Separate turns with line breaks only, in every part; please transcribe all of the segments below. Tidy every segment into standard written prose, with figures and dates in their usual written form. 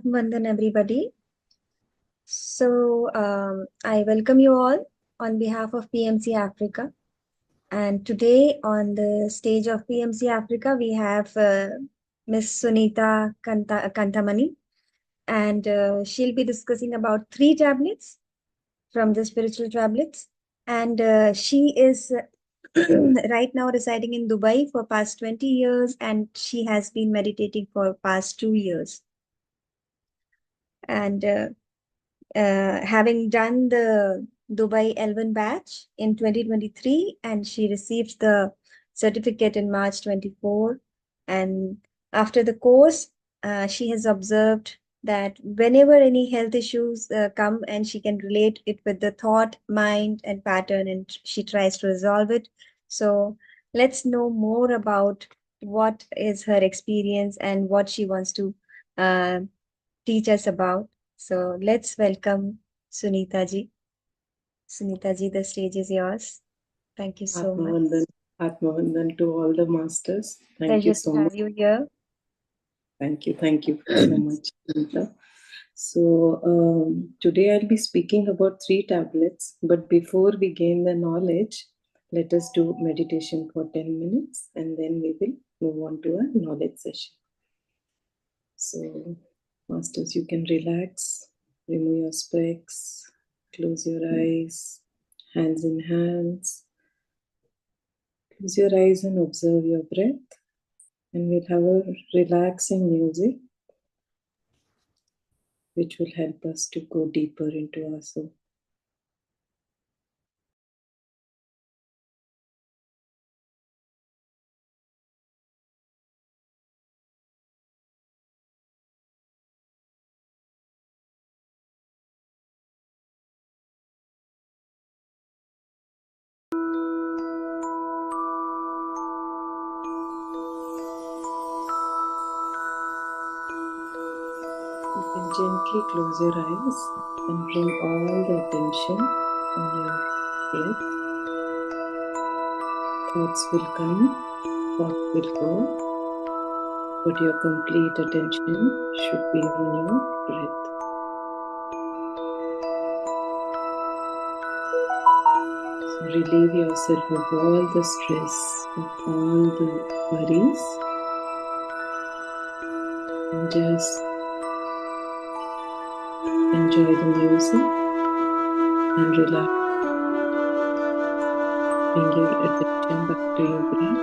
Vandan, everybody. I welcome you all on behalf of PMC Africa. And today on the stage of PMC Africa, we have Miss Sunita Kantamani, and she'll be discussing about 3 tablets from the spiritual tablets. And she is right now residing in Dubai for past 20 years, and she has been meditating for past 2 years. And having done the Dubai L1 batch in 2023, and she received the certificate in March 24. And after the course, she has observed that whenever any health issues come, and she can relate it with the thought, mind, and pattern, and she tries to resolve it. So let's know more about what is her experience and what she wants to uh, teach us about. So let's welcome Sunita ji. Sunita ji, the stage is yours. Thank you so much.
Atmavandan to all the masters. Thank
Pleasure
you so
to
much.
have you here.
Thank you so much, Sunita. So today I'll be speaking about 3 tablets. But before we gain the knowledge, let us do meditation for 10 minutes, and then we will move on to a knowledge session. So, masters, you can relax, remove your specs, close your eyes, hands in hands. Close your eyes and observe your breath, and we'll have a relaxing music which will help us to go deeper into our soul. You can gently close your eyes and bring all the attention on your breath. Thoughts will come, thoughts will go, but your complete attention should be on your breath. So relieve yourself of all the stress, of all the worries, and just enjoy the music and relax. Bring your attention back to your breath.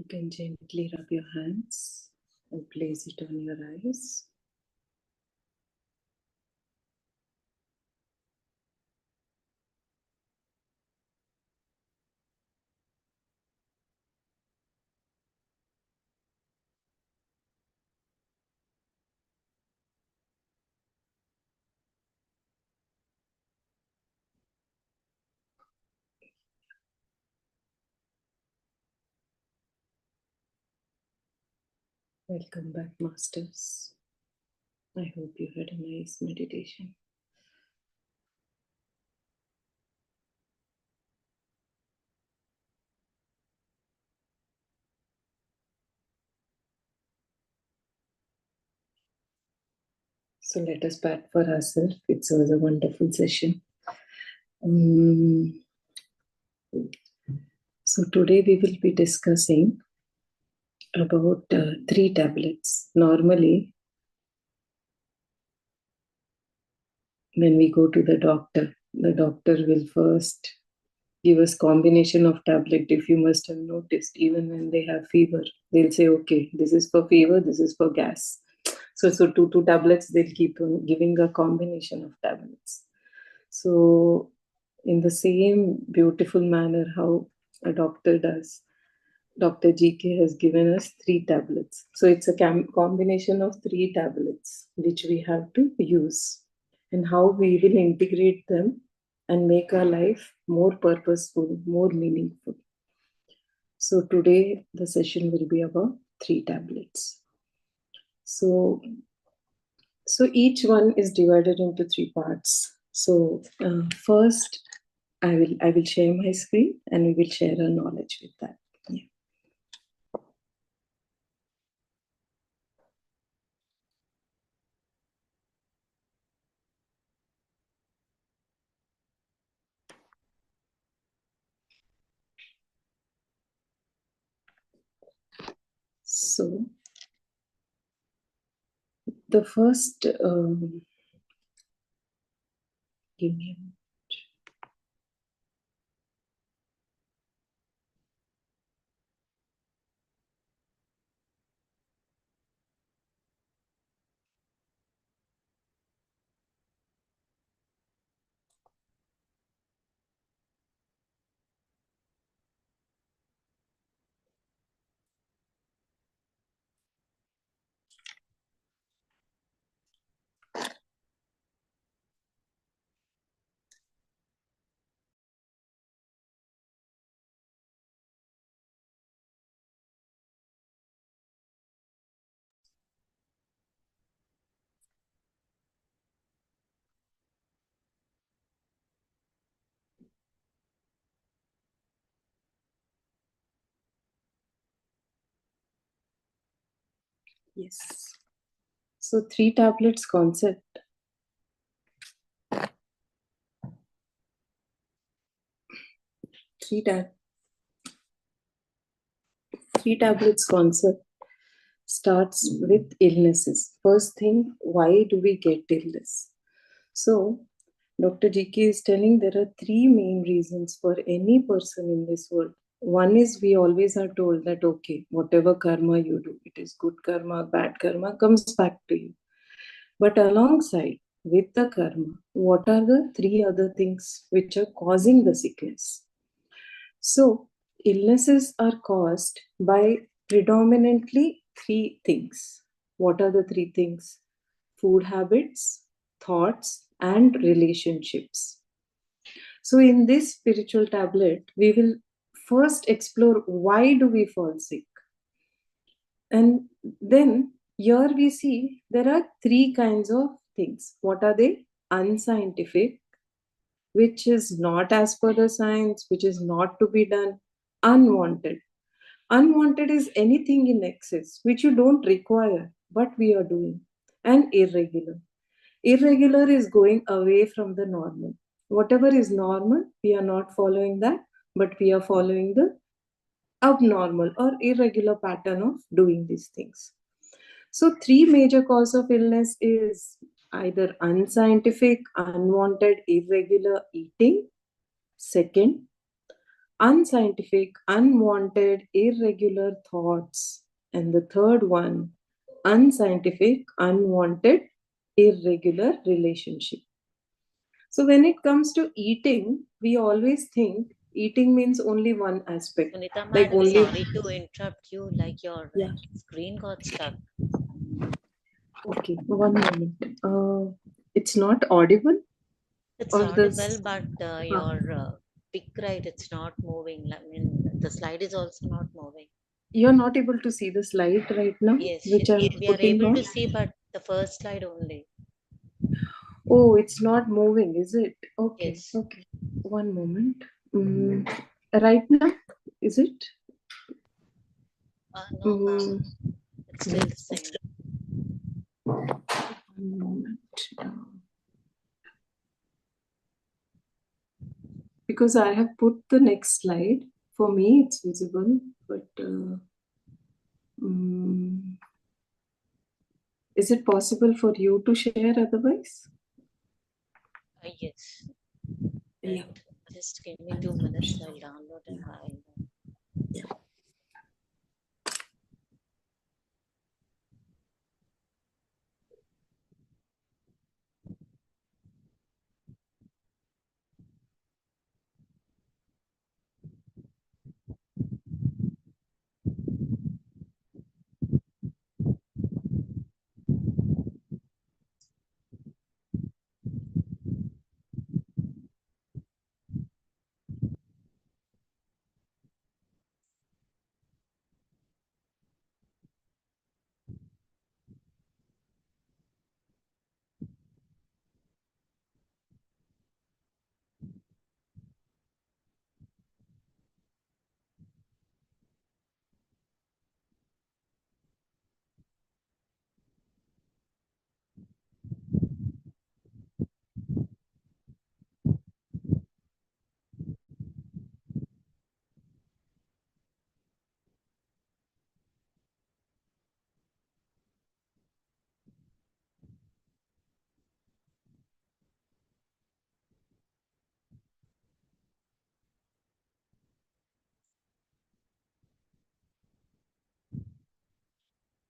You can gently rub your hands and place it on your eyes. Welcome back, Masters. I hope you had a nice meditation. So let us pat for ourselves. It was a wonderful session. So today we will be discussing about 3 tablets. Normally, when we go to the doctor will first give us combination of tablet. If you must have noticed, even when they have fever, they'll say, okay, this is for fever, this is for gas. So two tablets, they'll keep on giving a combination of tablets. So in the same beautiful manner how a doctor does, Dr. GK has given us 3 tablets. So it's a combination of 3 tablets which we have to use, and how we will integrate them and make our life more purposeful, more meaningful. So today the session will be about 3 tablets. So each one is divided into 3 parts. So first I will share my screen and we will share our knowledge with that. Yeah. So the first, give me a minute. Yes. So 3 tablets concept. 3 tablets concept starts with illnesses. First thing, why do we get illness? So Dr. GK is telling there are 3 main reasons for any person in this world. One is, we always are told that, okay, whatever karma you do, it is good karma, bad karma, comes back to you. But alongside with the karma, what are the 3 other things which are causing the sickness? So, illnesses are caused by predominantly 3 things. What are the 3 things? Food habits, thoughts, and relationships. So, in this spiritual tablet, we will first explore why do we fall sick. And then here we see there are 3 kinds of things. What are they? Unscientific, which is not as per the science, which is not to be done. Unwanted. Unwanted is anything in excess which you don't require, but we are doing. And irregular. Irregular is going away from the normal. Whatever is normal, we are not following that, but we are following the abnormal or irregular pattern of doing these things. So 3 major causes of illness is either unscientific, unwanted, irregular eating. Second, unscientific, unwanted, irregular thoughts. And the third one, unscientific, unwanted, irregular relationship. So when it comes to eating, we always think eating means only one aspect,
Sunita
like
madam,
only.
sorry to interrupt you, like your
Yeah.
screen got stuck.
Okay, one moment. It's not audible
It's
or
audible,
this.
but
Huh.
your pic right, it's not moving. I mean, the slide is also not moving.
You're not able to see the slide right now,
Yes,
which I'm
we are
putting
able
on.
to see, but the first slide only.
Oh, it's not moving, is it? Okay,
Yes.
okay. One moment. Mm, right now, is it?
No, ma'am.
Mm,
It's still the same.
one moment. Because I have put the next slide. For me, it's visible, but mm, is it possible for you to share otherwise?
Yes.
Yeah.
Right. Just give me 2 minutes. I'll download and
Yeah.
I'll.
Yeah.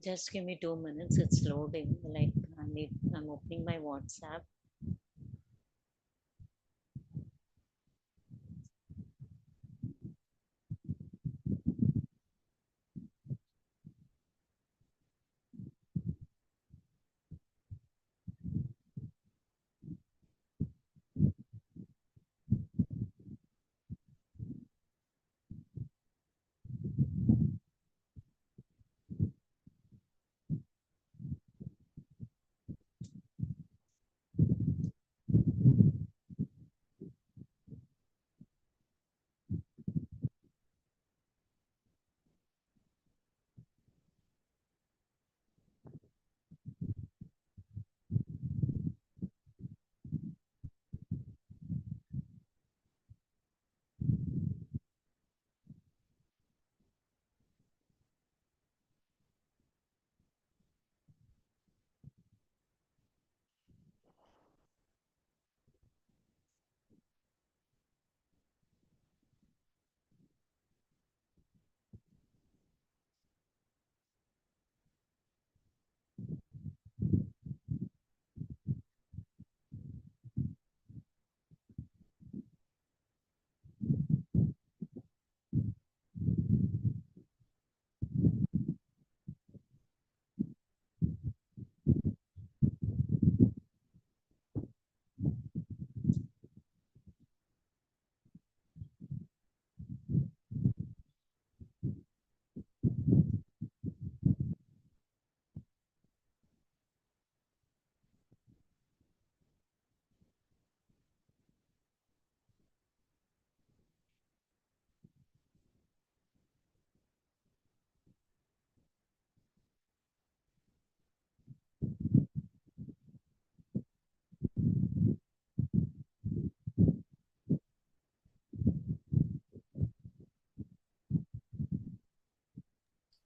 Just give me 2 minutes. It's loading. Like I'm opening my WhatsApp.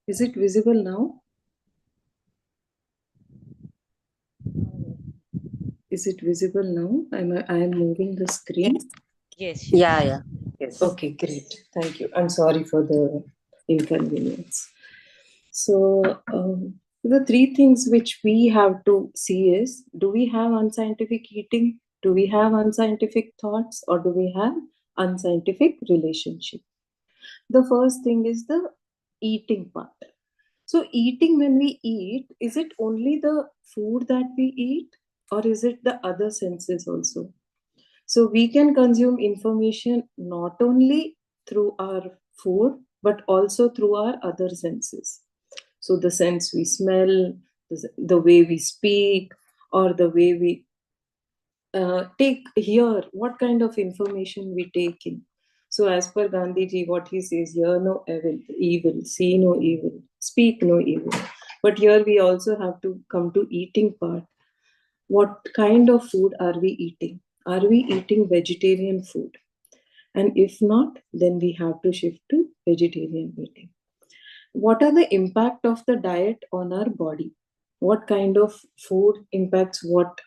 Is it visible now? Is it visible now? I am moving the screen.
Yes,
Yeah,
yes.
yeah.
Yes.
Okay, great. Thank you. I'm sorry for the inconvenience. So, the three things which we have to see is, do we have unscientific eating? Do we have unscientific thoughts? Or do we have unscientific relationship? The first thing is the eating part. So, eating, when we eat, is it only the food that we eat, or is it the other senses also? So we can consume information not only through our food, but also through our other senses. So the sense we smell, the way we speak, or the way we take here, what kind of information we take in. So as per Gandhiji, what he says, hear no evil, see no evil, speak no evil. But here we also have to come to eating part. What kind of food are we eating? Are we eating vegetarian food? And if not, then we have to shift to vegetarian eating. What are the impact of the diet on our body? What kind of food impacts what?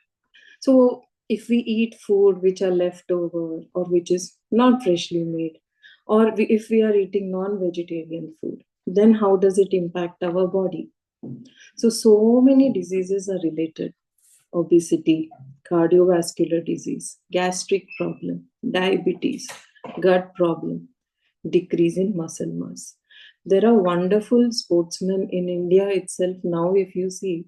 So if we eat food which are leftover or which is not freshly made, or if we are eating non-vegetarian food, then how does it impact our body? So many diseases are related: obesity, cardiovascular disease, gastric problem, diabetes, gut problem, decrease in muscle mass. There are wonderful sportsmen in India itself. Now, if you see,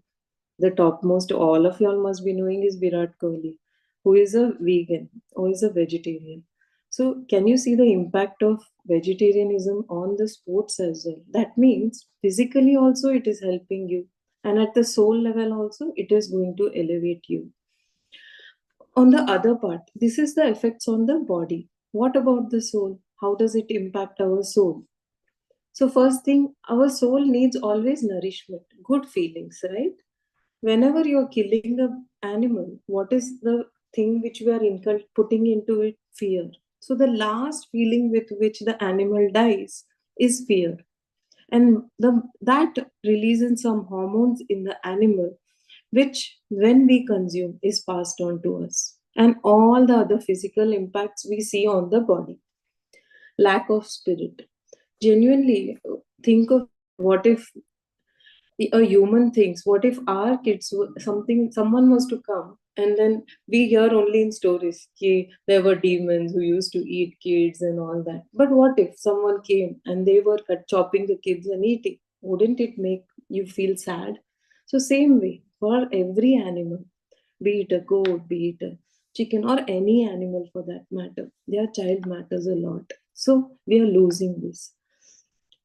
the topmost, all of y'all must be knowing, is Virat Kohli, who is a vegan, who is a vegetarian. So, can you see the impact of vegetarianism on the sports as well? That means physically also it is helping you, and at the soul level also it is going to elevate you. On the other part, this is the effects on the body. What about the soul? How does it impact our soul? So, first thing, our soul needs always nourishment, good feelings, right? Whenever you're killing a animal, what is the thing which we are putting into it? Fear. So, the last feeling with which the animal dies is fear. And that releases some hormones in the animal, which, when we consume, is passed on to us. And all the other physical impacts we see on the body. Lack of spirit. Genuinely think of it. What if a human thinks, what if our kids someone was to come, and then we hear only in stories there were demons who used to eat kids and all that. But what if someone came and they were chopping the kids and eating? Wouldn't it make you feel sad? So same way, for every animal, be it a goat, be it a chicken, or any animal for that matter, their child matters a lot. So we are losing this.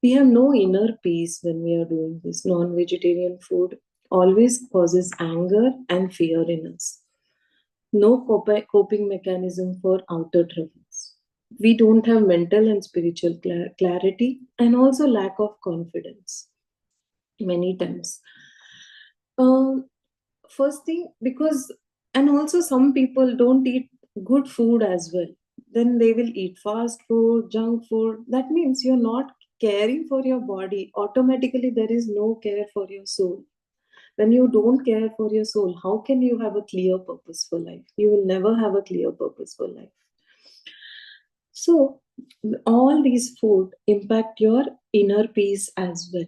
We have no inner peace when we are doing this. Non vegetarian food always causes anger and fear in us. No coping mechanism for outer troubles. We don't have mental and spiritual clarity, and also lack of confidence many times. Um, First thing, because, and also some people don't eat good food as well. Then they will eat fast food, junk food. That means you're not caring for your body. Automatically, there is no care for your soul. When you don't care for your soul, how can you have a clear purpose for life? You will never have a clear purpose for life. So, all these food impact your inner peace as well,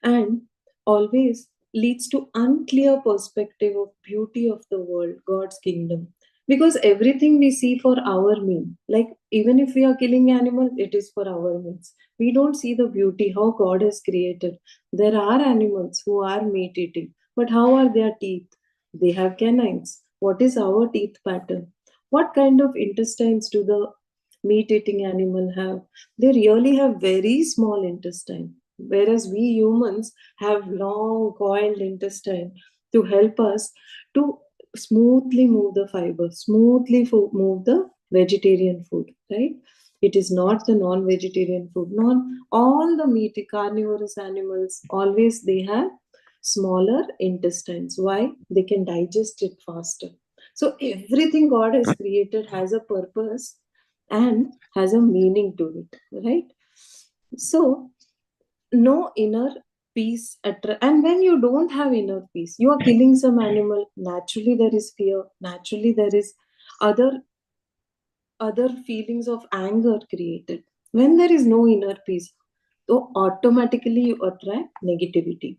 and always leads to unclear perspective of beauty of the world, God's kingdom. Because everything we see for our mean, like even if we are killing animals, it is for our means. We don't see the beauty how God has created. There are animals who are meat eating, but how are their teeth? They have canines. What is our teeth pattern? What kind of intestines do the meat eating animal have? They really have very small intestine, whereas we humans have long coiled intestine to help us to smoothly move the fiber, smoothly move the vegetarian food, right? It is not the non-vegetarian food. Non all the meat carnivorous animals always they have smaller intestines. Why? They can digest it faster. So everything God has created has a purpose and has a meaning to it, right? So no inner peace and when you don't have inner peace, you are killing some animal. Naturally there is fear, naturally there is other other feelings of anger created. When there is no inner peace, so automatically you attract negativity.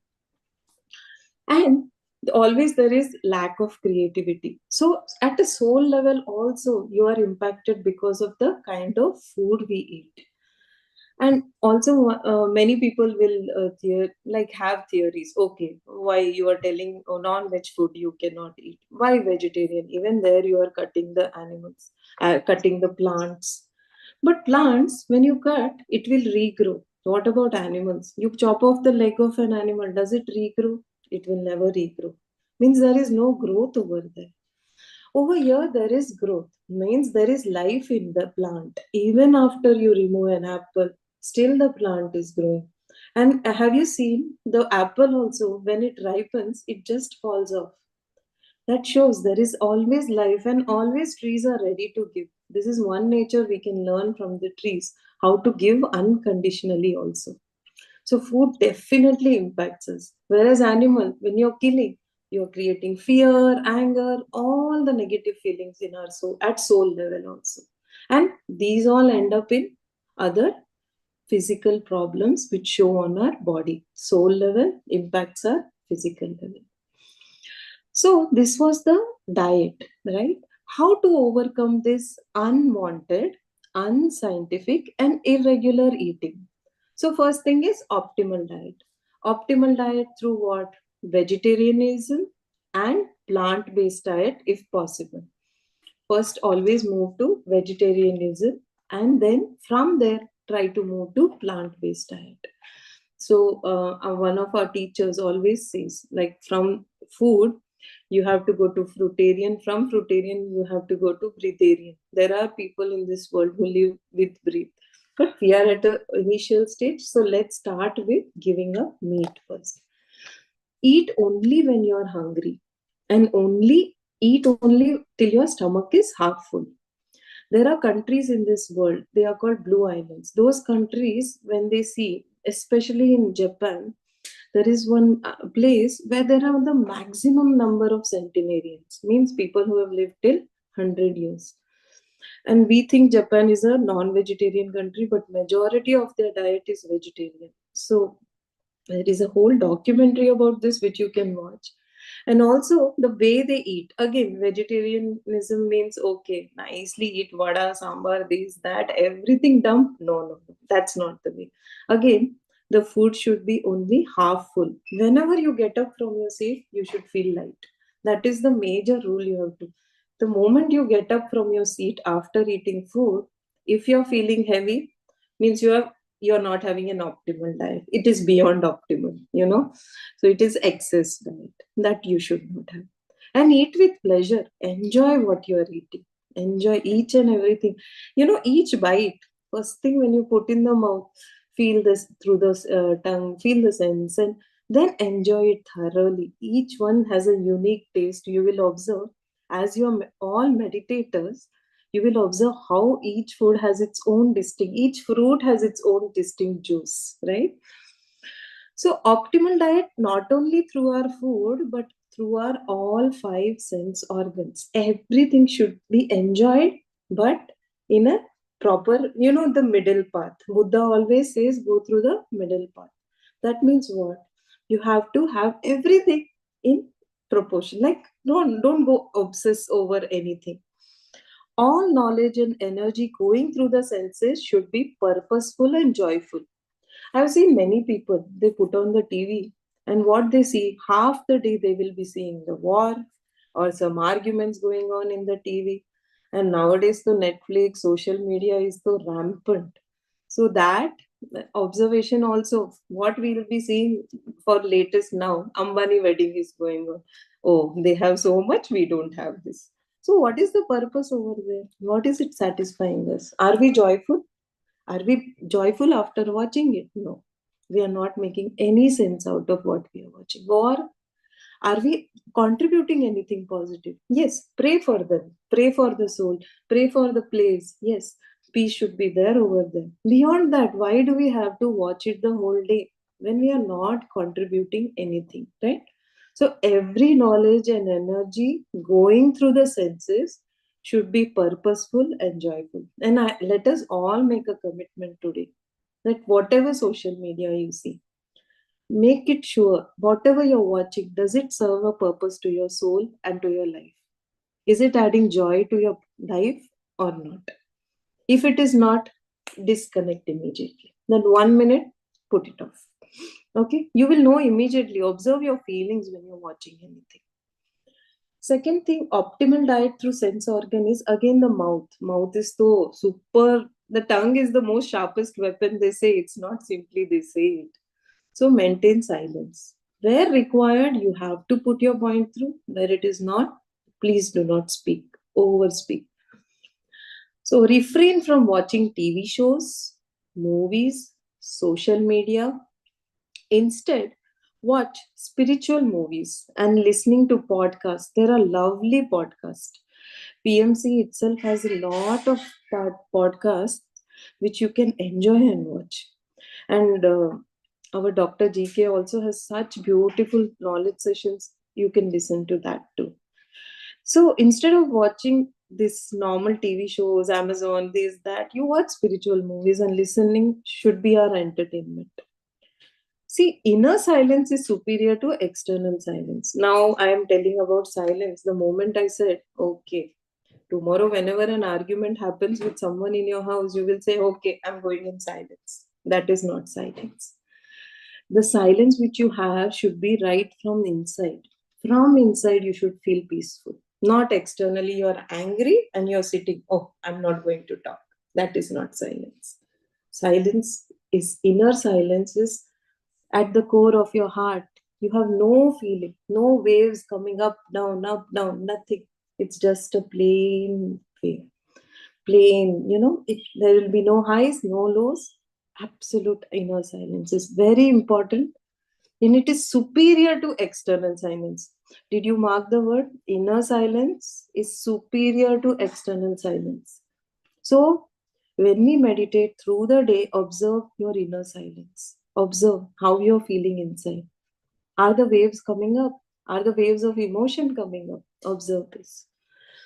And always there is lack of creativity. So at a soul level also, you are impacted because of the kind of food we eat. And also many people will like have theories. Okay, why you are telling non-veg food you cannot eat, why vegetarian? Even there you are cutting the animals, cutting the plants. But plants, when you cut, it will regrow. What about animals? You chop off the leg of an animal, does it regrow? It will never regrow. Means there is no growth over there. Over here, there is growth, means there is life in the plant. Even after you remove an apple, still the plant is growing. And have you seen the apple also, when it ripens, it just falls off? That shows there is always life and always trees are ready to give. This is one nature we can learn from the trees, how to give unconditionally also. So food definitely impacts us. Whereas animal, when you're killing, you're creating fear, anger, all the negative feelings in our soul at soul level also. And these all end up in other physical problems which show on our body. Soul level impacts our physical level. So this was the diet, right? How to overcome this unwanted, unscientific, and irregular eating. So first thing is optimal diet. Optimal diet through what? Vegetarianism and plant-based diet if possible. First, always move to vegetarianism, and then from there try to move to plant-based diet. So one of our teachers always says, like from food, you have to go to fruitarian. From fruitarian, you have to go to breatharian. There are people in this world who live with breathe, but we are at the initial stage. So let's start with giving up meat first. Eat only when you are hungry, and only eat only till your stomach is half full. There are countries in this world, they are called blue islands. Those countries, when they see, especially in Japan, there is one place where there are the maximum number of centenarians, means people who have lived till 100 years. And we think Japan is a non-vegetarian country, but majority of their diet is vegetarian. So there is a whole documentary about this which you can watch. And also the way they eat. Again, vegetarianism means okay, nicely eat vada, sambar, this, that, everything dump. No, no, no. That's not the way. Again, the food should be only half full. Whenever you get up from your seat, you should feel light. That is the major rule you have to. The moment you get up from your seat after eating food, if you're feeling heavy, means you're not having an optimal diet. It is beyond optimal, you know. So it is excess diet that you should not have. And eat with pleasure. Enjoy what you are eating. Enjoy each and everything. You know, each bite, first thing when you put in the mouth, feel this through the tongue, feel the sense, and then enjoy it thoroughly. Each one has a unique taste. You will observe as you're all meditators, you will observe how each food has its own distinct, each fruit has its own distinct juice, right? So optimal diet not only through our food but through our all five sense organs. Everything should be enjoyed, but in a proper, you know, the middle path. Buddha always says go through the middle path. That means what? You have to have everything in proportion. Like don't go obsess over anything. All knowledge and energy going through the senses should be purposeful and joyful. I've seen many people, they put on the TV and what they see, half the day they will be seeing the war or some arguments going on in the TV. And nowadays, the Netflix, social media is so rampant. So that observation also, what we will be seeing for latest now, Ambani wedding is going on. Oh, they have so much, we don't have this. So what is the purpose over there? What is it satisfying us? Are we joyful? Are we joyful after watching it? No. We are not making any sense out of what we are watching. Or are we contributing anything positive? Yes, pray for them. Pray for the soul. Pray for the place. Yes, peace should be there over there. Beyond that, why do we have to watch it the whole day when we are not contributing anything, right? So every knowledge and energy going through the senses should be purposeful and joyful. And let us all make a commitment today that whatever social media you see, make it sure whatever you're watching, does it serve a purpose to your soul and to your life? Is it adding joy to your life or not? If it is not, disconnect immediately. Then 1 minute, put it off. Okay? You will know immediately. Observe your feelings when you're watching anything. Second thing, optimal diet through sense organ is again the mouth. Mouth is so super, the tongue is the most sharpest weapon, they say. It's not simply they say it. So maintain silence. Where required, you have to put your point through. Where it is not, please do not speak, over speak. So refrain from watching TV shows, movies, social media. Instead, watch spiritual movies and listening to podcasts. There are lovely podcasts. PMC itself has a lot of podcasts which you can enjoy and watch. And our Dr. GK also has such beautiful knowledge sessions. You can listen to that too. So instead of watching this normal TV shows, Amazon, this, that, you watch spiritual movies and listening should be our entertainment. See, inner silence is superior to external silence. Now I am telling about silence. The moment I said, okay, tomorrow, whenever an argument happens with someone in your house, you will say, okay, I'm going in silence. That is not silence. The silence which you have should be right from inside. From inside, you should feel peaceful. Not externally, you're angry and you're sitting, oh, I'm not going to talk. That is not silence. Silence is inner silence, is at the core of your heart. You have no feeling, no waves coming up, down, nothing. It's just a plain wave. Plain, there will be no highs, no lows. Absolute inner silence is very important, and it is superior to external silence. Did you mark the word? Inner silence is superior to external silence. So, when we meditate through the day, observe your inner silence. Observe how you're feeling inside. Are the waves coming up? Are the waves of emotion coming up? Observe this.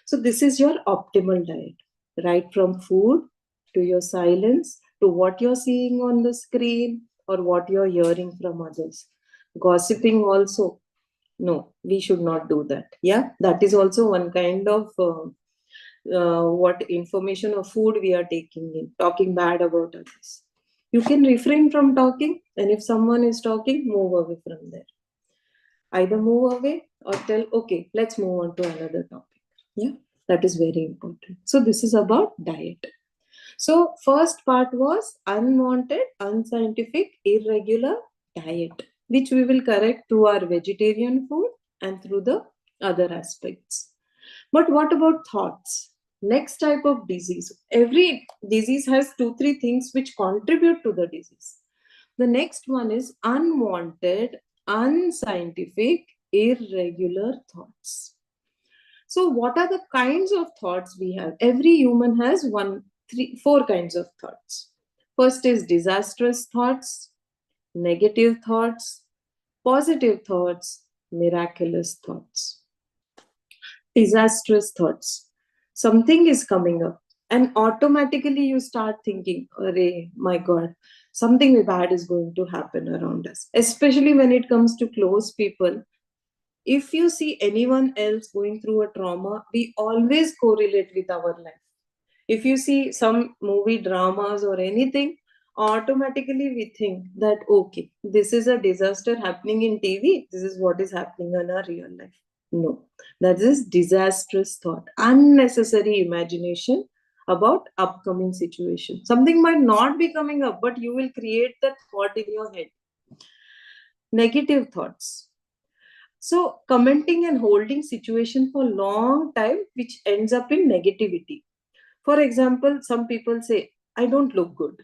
So, this is your optimal diet. Right from food to your silence to what you're seeing on the screen or what you're hearing from others. Gossiping also. No, we should not do that. Yeah, that is also one kind of what information or food we are taking in, talking bad about others. You can refrain from talking, and if someone is talking, move away from there. Either move away or tell, okay, let's move on to another topic. Yeah, that is very important. So, this is about diet. So, first part was unwanted, unscientific, irregular diet, which we will correct through our vegetarian food and through the other aspects. But what about thoughts? Next type of disease. Every disease has two, three things which contribute to the disease. The next one is unwanted, unscientific, irregular thoughts. So, what are the kinds of thoughts we have? Every human has four kinds of thoughts. First is disastrous thoughts, negative thoughts, positive thoughts, miraculous thoughts. Disastrous thoughts. Something is coming up, and automatically you start thinking, "Arey, my God, something bad is going to happen around us." Especially when it comes to close people. If you see anyone else going through a trauma, we always correlate with our life. If you see some movie dramas or anything, automatically we think that, okay, this is a disaster happening in TV, this is what is happening in our real life. No, that is disastrous thought, unnecessary imagination about upcoming situation. Something might not be coming up, but you will create that thought in your head. Negative thoughts. So commenting and holding situation for long time, which ends up in negativity. For example, some people say, I don't look good.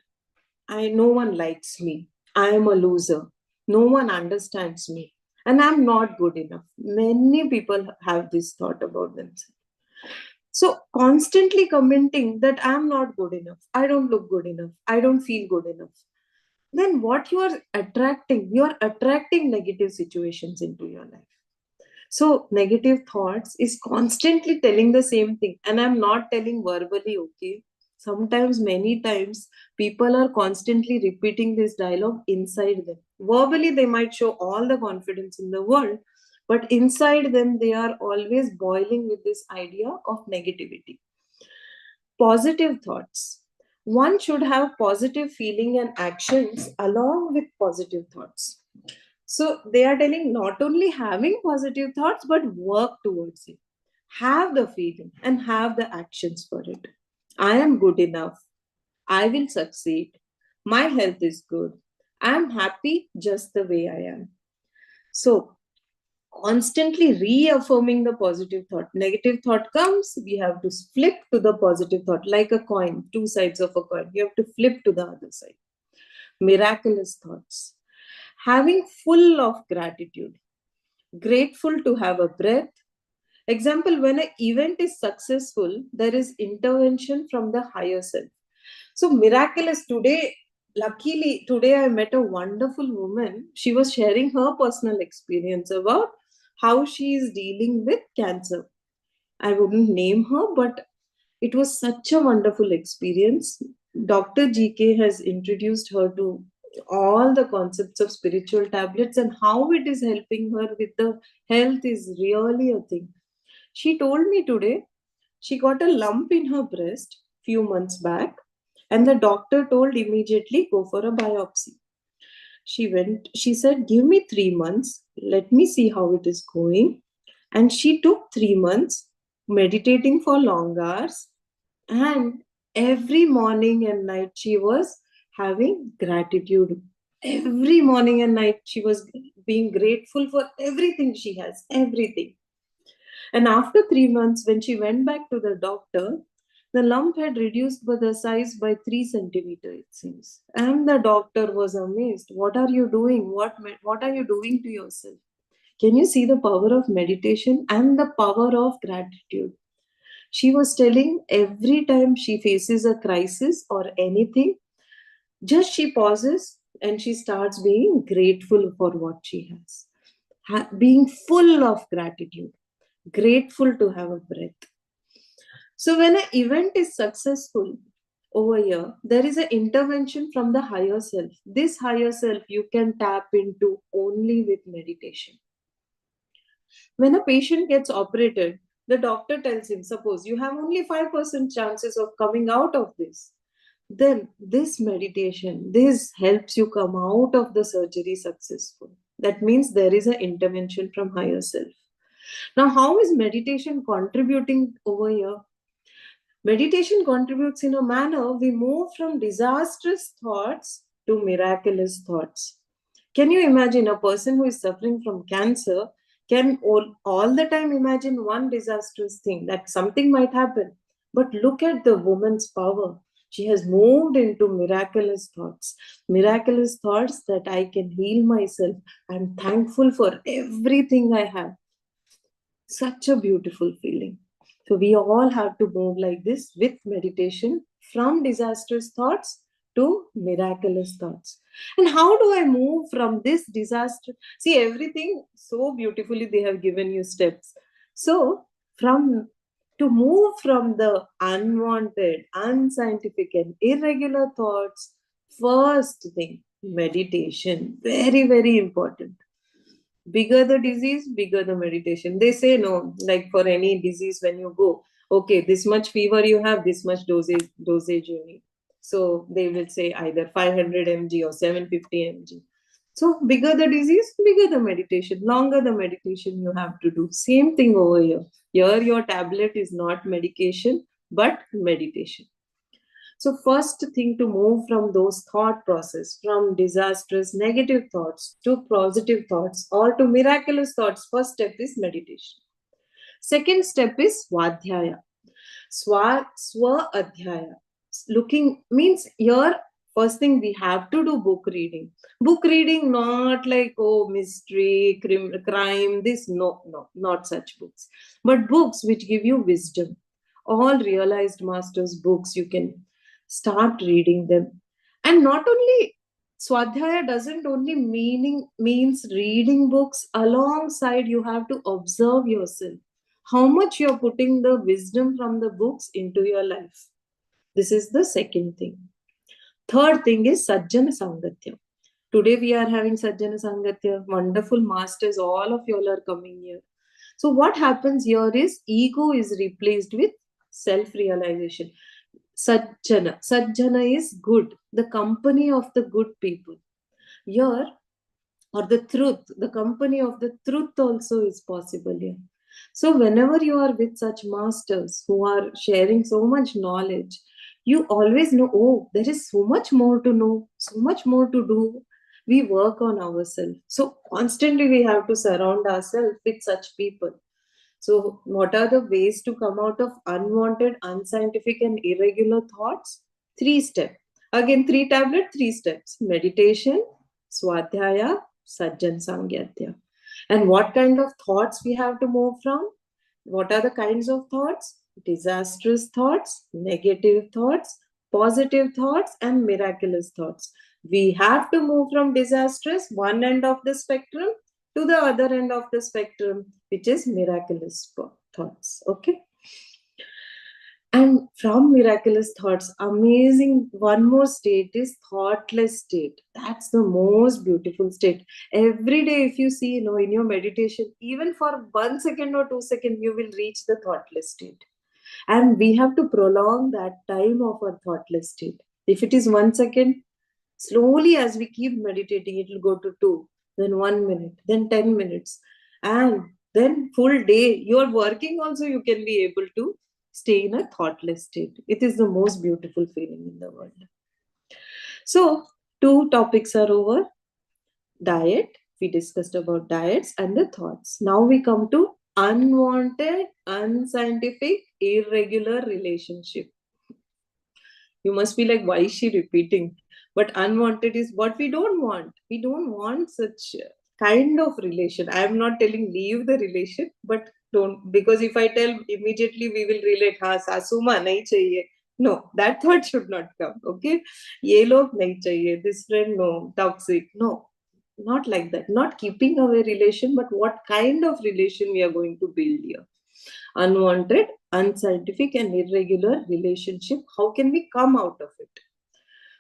No one likes me. I am a loser. No one understands me. And I'm not good enough. Many people have this thought about themselves. So constantly commenting that I'm not good enough. I don't look good enough. I don't feel good enough. Then what you are attracting negative situations into your life. So negative thoughts is constantly telling the same thing. And I'm not telling verbally, okay? Sometimes, many times, people are constantly repeating this dialogue inside them. Verbally, they might show all the confidence in the world, but inside them, they are always boiling with this idea of negativity. Positive thoughts. One should have positive feeling and actions along with positive thoughts. So they are telling not only having positive thoughts, but work towards it. Have the feeling and have the actions for it. I am good enough. I will succeed. My health is good. I am happy just the way I am. So constantly reaffirming the positive thought. Negative thought comes, we have to flip to the positive thought, like a coin, two sides of a coin. You have to flip to the other side. Miraculous thoughts. Having full of gratitude, grateful to have a breath. Example, when an event is successful, there is intervention from the higher self. So miraculous today. Luckily, today I met a wonderful woman. She was sharing her personal experience about how she is dealing with cancer. I wouldn't name her, but it was such a wonderful experience. Dr. GK has introduced her to all the concepts of spiritual tablets and how it is helping her with the health is really a thing. She told me today she got a lump in her breast few months back, and the doctor told immediately go for a biopsy. She went, she said, give me 3 months, let me see how it is going. And she took 3 months meditating for long hours, and every morning and night she was having gratitude. Every morning and night she was being grateful for everything she has, everything. And after 3 months, when she went back to the doctor, the lump had reduced by the size by 3 centimeters, it seems. And the doctor was amazed. What are you doing? What are you doing to yourself? Can you see the power of meditation and the power of gratitude? She was telling every time she faces a crisis or anything, just she pauses and she starts being grateful for what she has, being full of gratitude, grateful to have a breath. So when an event is successful over here, there is an intervention from the higher self. This higher self you can tap into only with meditation. When a patient gets operated, the doctor tells him, suppose you have only 5% chances of coming out of this. Then this meditation, this helps you come out of the surgery successful. That means there is an intervention from higher self. Now, how is meditation contributing over here? Meditation contributes in a manner we move from disastrous thoughts to miraculous thoughts. Can you imagine a person who is suffering from cancer can all the time imagine one disastrous thing that something might happen? But look at the woman's power. She has moved into miraculous thoughts that I can heal myself. I'm thankful for everything I have. Such a beautiful feeling. So we all have to move like this with meditation from disastrous thoughts to miraculous thoughts. And how do I move from this disaster? See, everything so beautifully they have given you steps. So from to move from the unwanted, unscientific, and irregular thoughts, first thing, meditation. Very, very important. Bigger the disease, bigger the meditation. They say no, like for any disease, when you go, okay, this much fever you have, this much dosage you need. So they will say either 500 mg or 750 mg. So bigger the disease, bigger the meditation, longer the meditation you have to do. Same thing over here. Here your tablet is not medication, but meditation. So first thing to move from those thought process, from disastrous negative thoughts to positive thoughts or to miraculous thoughts, first step is meditation. Second step is swadhyaya. Swa adhyaya. Looking means here, first thing we have to do book reading. Book reading, not like, oh, mystery, crime, this, no, no, not such books. But books which give you wisdom. All realized masters' books, you can start reading them. And not only Swadhyaya doesn't only means reading books. Alongside, you have to observe yourself. How much you're putting the wisdom from the books into your life. This is the second thing. Third thing is Sajjana Sangatya. Today we are having Sajjana Sangatya. Wonderful masters, all of you all are coming here. So what happens here is ego is replaced with self-realization. Sajjana. Sajjana is good, the company of the good people. Here, or the company of the truth also is possible here. So, whenever you are with such masters who are sharing so much knowledge, you always know, oh, there is so much more to know, so much more to do. We work on ourselves. So, constantly we have to surround ourselves with such people. So, what are the ways to come out of unwanted, unscientific, and irregular thoughts? Three steps. Again, three tablet, three steps: meditation, swadhyaya, sajjan sangyatya. And what kind of thoughts we have to move from? What are the kinds of thoughts? Disastrous thoughts, negative thoughts, positive thoughts, and miraculous thoughts. We have to move from disastrous, one end of the spectrum, to the other end of the spectrum, which is miraculous thoughts. Okay. And from miraculous thoughts, amazing one more state is thoughtless state. That's the most beautiful state. Every day, if you see, in your meditation, even for 1 second or 2 seconds, you will reach the thoughtless state. And we have to prolong that time of our thoughtless state. If it is 1 second, slowly as we keep meditating, it will go to 2, then 1 minute, then 10 minutes. And then full day, you're working also, you can be able to stay in a thoughtless state. It is the most beautiful feeling in the world. So, two topics are over. Diet, we discussed about diets and the thoughts. Now we come to unwanted, unscientific, irregular relationship. You must be like, why is she repeating? But unwanted is what we don't want. We don't want such kind of relation. I am not telling leave the relation, but don't, because if I tell immediately we will relate, ha sasuma nahi chahiye. No, that thought should not come. Okay, ye log nahi chahiye, this friend, no, toxic, no, not like that. Not keeping away relation, but what kind of relation we are going to build here. Unwanted, unscientific, and irregular relationship. How can we come out of it?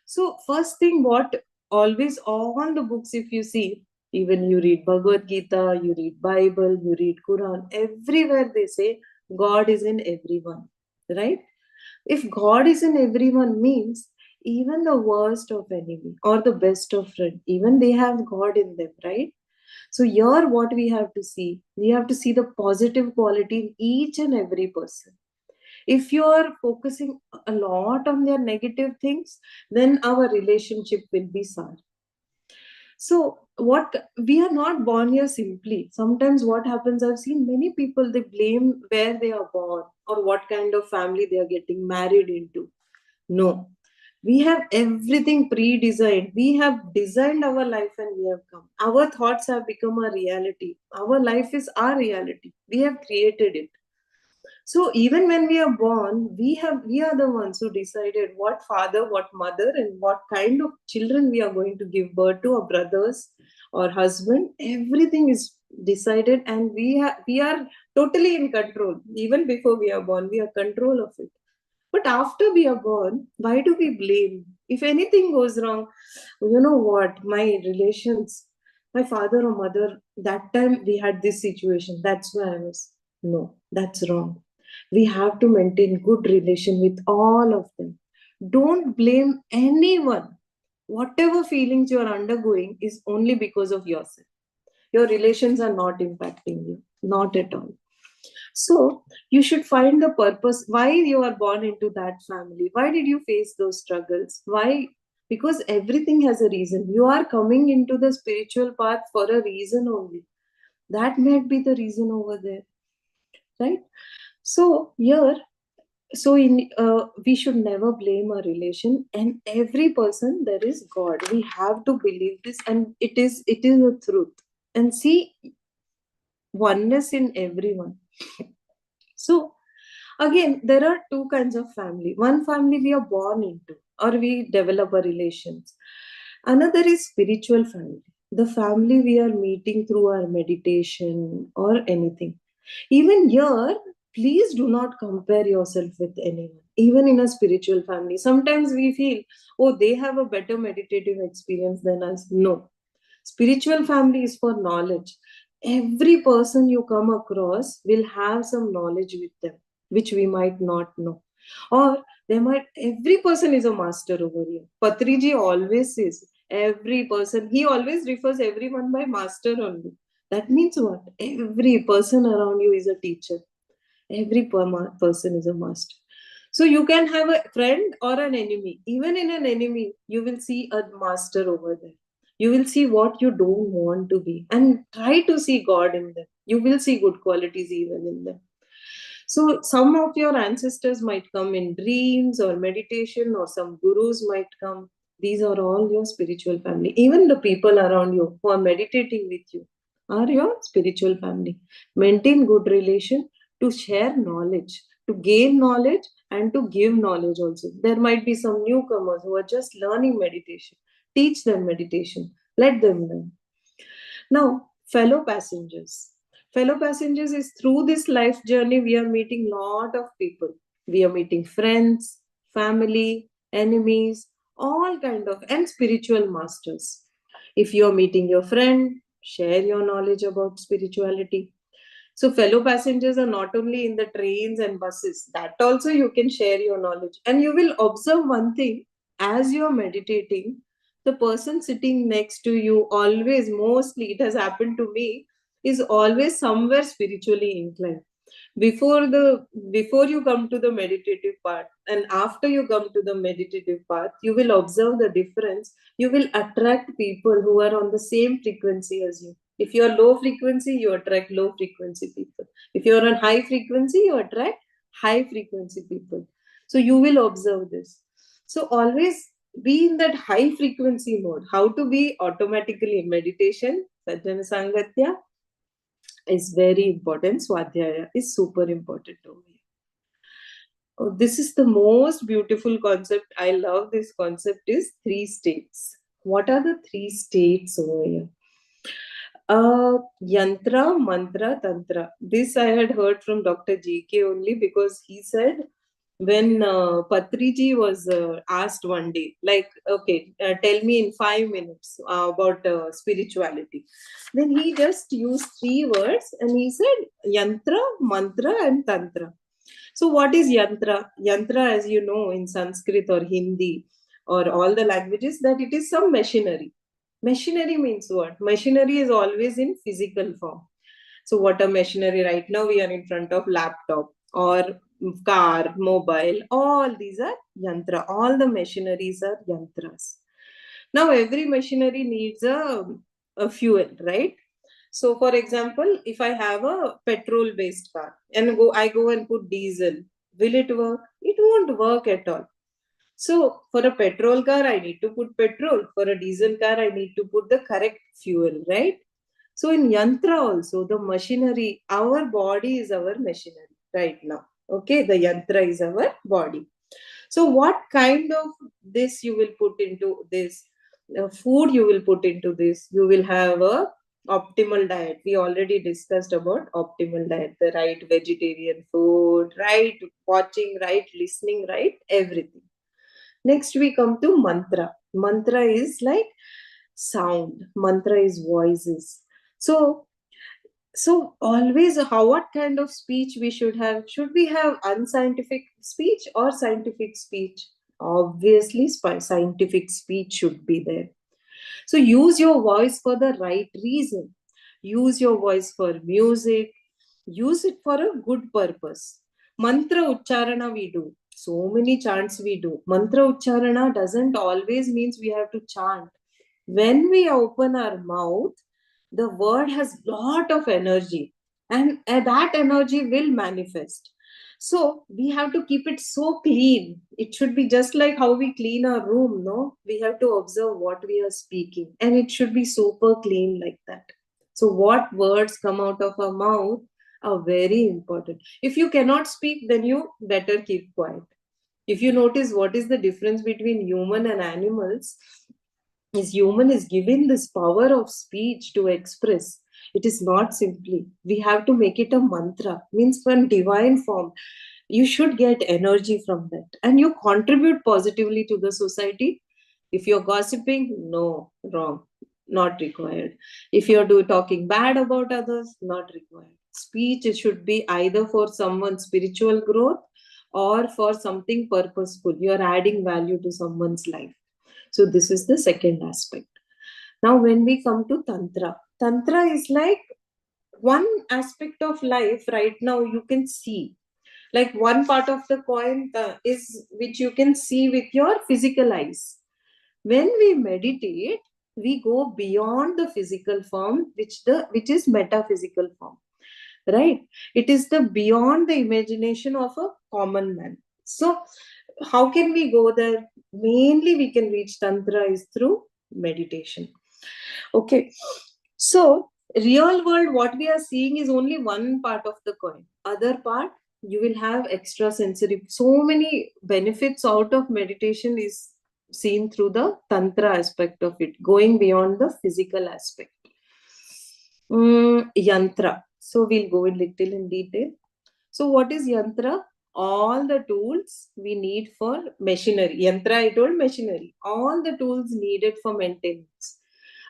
So, first thing, what always all the books, if you see, even you read Bhagavad Gita, you read Bible, you read Quran, everywhere they say God is in everyone, right? If God is in everyone means even the worst of enemy or the best of friend, even they have God in them, right? So here what we have to see, we have to see the positive quality in each and every person. If you are focusing a lot on their negative things, then our relationship will be sour. So what, we are not born here simply. Sometimes what happens, I've seen many people, they blame where they are born or what kind of family they are getting married into. No, we have everything pre-designed. We have designed our life and we have come. Our thoughts have become a reality. Our life is our reality. We have created it. So even when we are born, we are the ones who decided what father, what mother, and what kind of children we are going to give birth to, our brothers or husband. Everything is decided, and we are totally in control. Even before we are born, we are control of it. But after we are born, why do we blame? If anything goes wrong, you know what? My relations, my father or mother, that time we had this situation. That's why I was. No, that's wrong. We have to maintain good relation with all of them. Don't blame anyone. Whatever feelings you are undergoing is only because of yourself. Your relations are not impacting you, not at all. So you should find the purpose why you are born into that family. Why did you face those struggles? Why? Because everything has a reason. You are coming into the spiritual path for a reason only. That might be the reason over there, right? So here, so in we should never blame a relation, and every person there is God. We have to believe this, and it is a truth. And see oneness in everyone. So again, there are two kinds of family. One family we are born into, or we develop a relations. Another is spiritual family, the family we are meeting through our meditation or anything. Even here, please do not compare yourself with anyone. Even in a spiritual family, sometimes we feel, oh, they have a better meditative experience than us. No. Spiritual family is for knowledge. Every person you come across will have some knowledge with them, which we might not know. Or every person is a master over here. Patriji always says, every person, he always refers everyone by master only. That means what? Every person around you is a teacher. Every person is a master. So you can have a friend or an enemy. Even in an enemy, you will see a master over there. You will see what you don't want to be and try to see God in them. You will see good qualities even in them. So some of your ancestors might come in dreams or meditation, or some gurus might come. These are all your spiritual family. Even the people around you who are meditating with you are your spiritual family. Maintain good relation to share knowledge, to gain knowledge and to give knowledge also. There might be some newcomers who are just learning meditation. Teach them meditation. Let them learn. Now, fellow passengers. Fellow passengers is through this life journey, we are meeting lot of people. We are meeting friends, family, enemies, all kind of, and spiritual masters. If you are meeting your friend, share your knowledge about spirituality. So, fellow passengers are not only in the trains and buses, that also you can share your knowledge. And you will observe one thing as you are meditating, the person sitting next to you always, mostly, it has happened to me, is always somewhere spiritually inclined. Before you come to the meditative part and after you come to the meditative part, you will observe the difference. You will attract people who are on the same frequency as you. If you are low frequency, you attract low frequency people. If you are on high frequency, you attract high frequency people. So you will observe this. So always be in that high frequency mode. How to be automatically? Meditation, Sajjana Sangatya is very important. Swadhyaya is super important over here. Oh, this is the most beautiful concept. I love this concept is three states. What are the three states over here? Yantra, mantra, tantra. This I had heard from Dr. G.K. only because he said when Patriji was asked one day, like, okay, tell me in 5 minutes about spirituality. Then he just used three words and he said yantra, mantra, and tantra. So, what is yantra? Yantra, as you know, in Sanskrit or Hindi or all the languages, that it is some machinery. Machinery means what? Machinery is always in physical form. So, what a machinery right now, we are in front of laptop or car, mobile, all these are yantra. All the machineries are yantras. Now, every machinery needs a fuel, right? So, for example, if I have a petrol-based car and I go and put diesel, will it work? It won't work at all. So, for a petrol car, I need to put petrol. For a diesel car, I need to put the correct fuel, right? So, in yantra also, the machinery, our body is our machinery right now. Okay, the yantra is our body. So, what kind of this you will put into this? Food you will put into this? You will have a optimal diet. We already discussed about optimal diet, the right vegetarian food, right watching, right listening, right everything. Next, we come to mantra. Mantra is like sound, mantra is voices. So, always, what kind of speech we should have? Should we have unscientific speech or scientific speech? Obviously, scientific speech should be there. So use your voice for the right reason. Use your voice for music. Use it for a good purpose. Mantra ucharana we do. So many chants we do. Mantra ucharana doesn't always means we have to chant. When we open our mouth, the word has lot of energy and that energy will manifest. So we have to keep it so clean. It should be just like how we clean our room, no? We have to observe what we are speaking and it should be super clean like that. So what words come out of our mouth are very important. If you cannot speak, then you better keep quiet. If you notice what is the difference between human and animals, is human is given this power of speech to express. It is not simply. We have to make it a mantra, means from divine form. You should get energy from that. And you contribute positively to the society. If you're gossiping, no, wrong, not required. If you're talking bad about others, not required. Speech it should be either for someone's spiritual growth or for something purposeful. You're adding value to someone's life. So this is the second aspect. Now, when we come to Tantra is like one aspect of life right now you can see. Like one part of the coin is which you can see with your physical eyes. When we meditate, we go beyond the physical form, which is metaphysical form, right? It is the beyond the imagination of a common man. So how can we go there? Mainly we can reach Tantra is through meditation. Okay, so real world what we are seeing is only one part of the coin. Other part, you will have extra sensory. So many benefits out of meditation is seen through the Tantra aspect of it, going beyond the physical aspect. Yantra. So we'll go in little in detail. So what is yantra? All the tools we need for machinery. Yantra, I told machinery. All the tools needed for maintenance.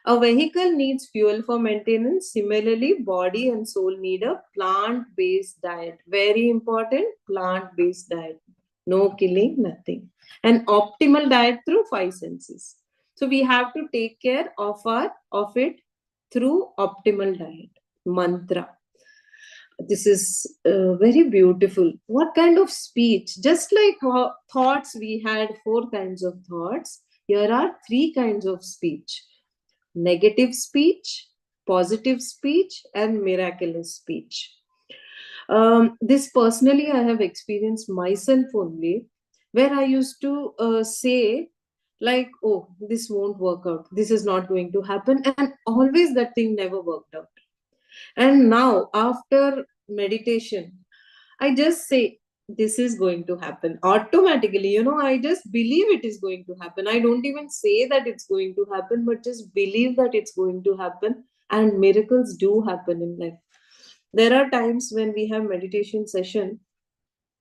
A vehicle needs fuel for maintenance. Similarly, body and soul need a plant-based diet. Very important, plant-based diet. No killing, nothing. An optimal diet through five senses. So we have to take care of it through optimal diet. Mantra. This is very beautiful. What kind of speech? Just like thoughts, we had four kinds of thoughts. Here are three kinds of speech: negative speech, positive speech, and miraculous speech. This personally, I have experienced myself only, where I used to say, like, oh, this won't work out, this is not going to happen, and always that thing never worked out. And now, after meditation, I just say, this is going to happen automatically. I just believe it is going to happen. I don't even say that it's going to happen, but just believe that it's going to happen. And miracles do happen in life. There are times when we have meditation session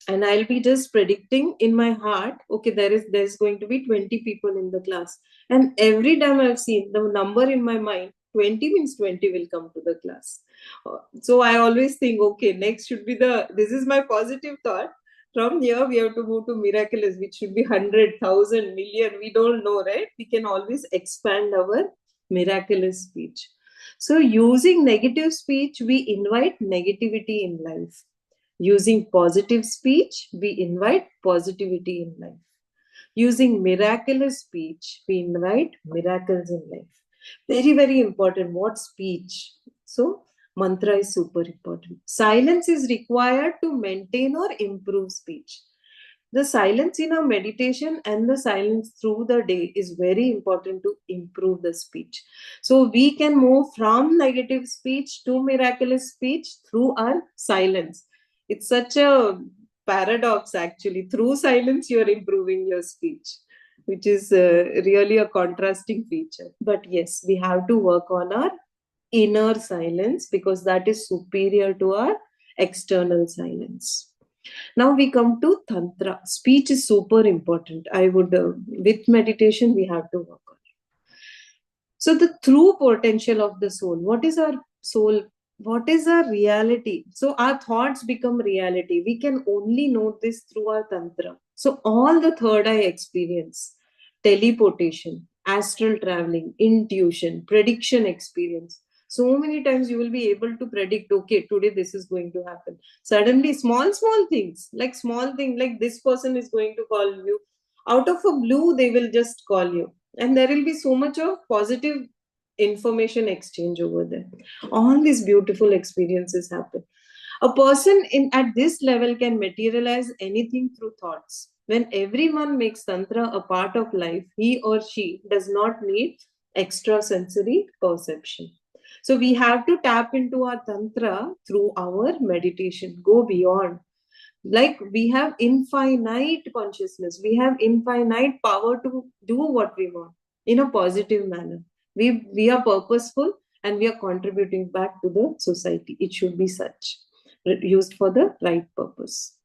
and I'll be just predicting in my heart, okay, there's going to be 20 people in the class. And every time I've seen the number in my mind, 20 means 20 will come to the class. So I always think, okay, next should be this is my positive thought. From here, we have to move to miraculous, which should be 100,000 million. We don't know, right? We can always expand our miraculous speech. So using negative speech, we invite negativity in life. Using positive speech, we invite positivity in life. Using miraculous speech, we invite miracles in life. Very, very important. What speech? So, mantra is super important. Silence is required to maintain or improve speech. The silence in our meditation and the silence through the day is very important to improve the speech. So we can move from negative speech to miraculous speech through our silence. It's such a paradox actually. Through silence, you're improving your speech, which is really a contrasting feature. But yes, we have to work on our inner silence because that is superior to our external silence. Now we come to Tantra. Speech is super important. With meditation, we have to work on it. So the true potential of the soul. What is our soul? What is our reality? So our thoughts become reality. We can only know this through our Tantra. So all the third eye experience, teleportation, astral traveling, intuition, prediction experience. So many times you will be able to predict, okay, today this is going to happen. Suddenly, small things, like this person is going to call you. Out of a blue, they will just call you. And there will be so much of positive information exchange over there. All these beautiful experiences happen. A person at this level can materialize anything through thoughts. When everyone makes Tantra a part of life, he or she does not need extrasensory perception. So we have to tap into our Tantra through our meditation, go beyond. Like we have infinite consciousness, we have infinite power to do what we want. in a positive manner. We are purposeful and we are contributing back to the society. It should be such, used for the right purpose.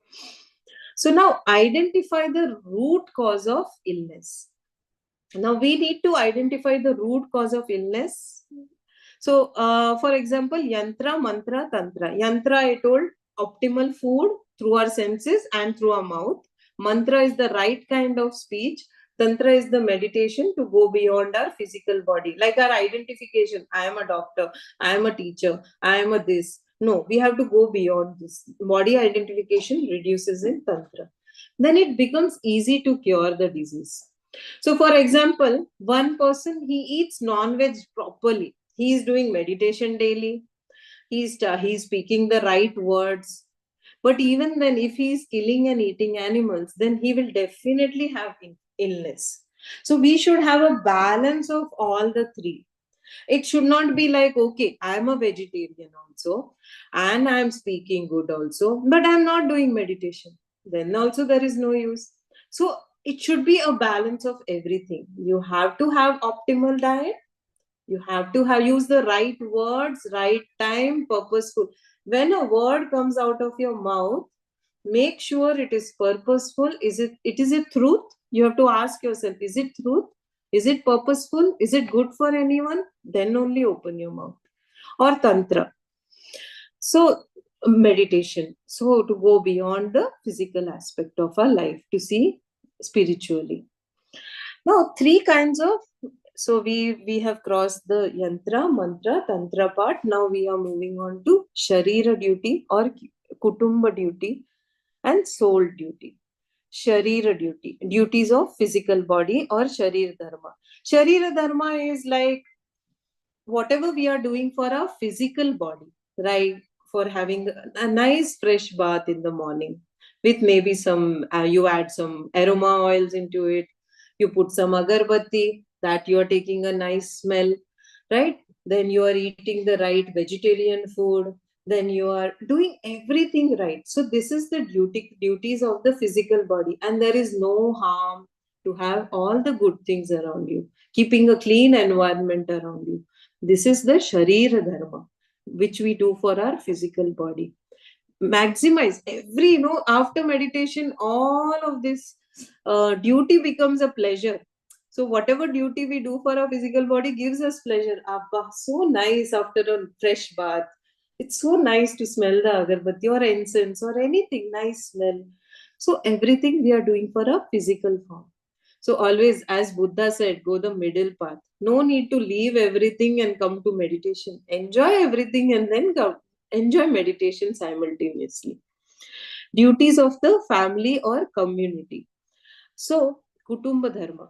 So now identify the root cause of illness. Now we need to identify the root cause of illness. So, for example, yantra, mantra, tantra. Yantra, I told, optimal food through our senses and through our mouth. Mantra is the right kind of speech. Tantra is the meditation to go beyond our physical body, like our identification. I am a doctor, I am a teacher, I am a this. No, we have to go beyond this. Body identification reduces in Tantra. Then it becomes easy to cure the disease. So, for example, one person, he eats non-veg properly. He is doing meditation daily. He's speaking the right words. But even then, if he is killing and eating animals, then he will definitely have illness. So we should have a balance of all the three. It should not be like, okay, I'm a vegetarian also, and I'm speaking good also, but I'm not doing meditation. Then also there is no use. So it should be a balance of everything. You have to have optimal diet. You have to have use the right words, right time, purposeful. When a word comes out of your mouth, make sure it is purposeful. It is a truth? You have to ask yourself, is it truth? Is it purposeful? Is it good for anyone? Then only open your mouth. Or tantra. So meditation. So to go beyond the physical aspect of our life, to see spiritually. Now, three kinds of, so we have crossed the yantra, mantra, tantra part. Now we are moving on to sharira duty or kutumba duty and soul duty. Sharira duty, duties of physical body or sharir dharma. Sharir dharma is like whatever we are doing for our physical body, right? For having a nice fresh bath in the morning with maybe some, you add some aroma oils into it, you put some agarbatti, that you are taking a nice smell, right? Then you are eating the right vegetarian food, then you are doing everything right. So this is the duties of the physical body, and there is no harm to have all the good things around you, keeping a clean environment around you. This is the Sharira Dharma, which we do for our physical body. Maximize every, after meditation, all of this duty becomes a pleasure. So, whatever duty we do for our physical body gives us pleasure. Abba, so nice after a fresh bath. It's so nice to smell the agarbatti or incense or anything nice smell. So, everything we are doing for a physical form. So always, as Buddha said, go the middle path. No need to leave everything and come to meditation. Enjoy everything and then come. Enjoy meditation simultaneously. Duties of the family or community. So, Kutumba Dharma.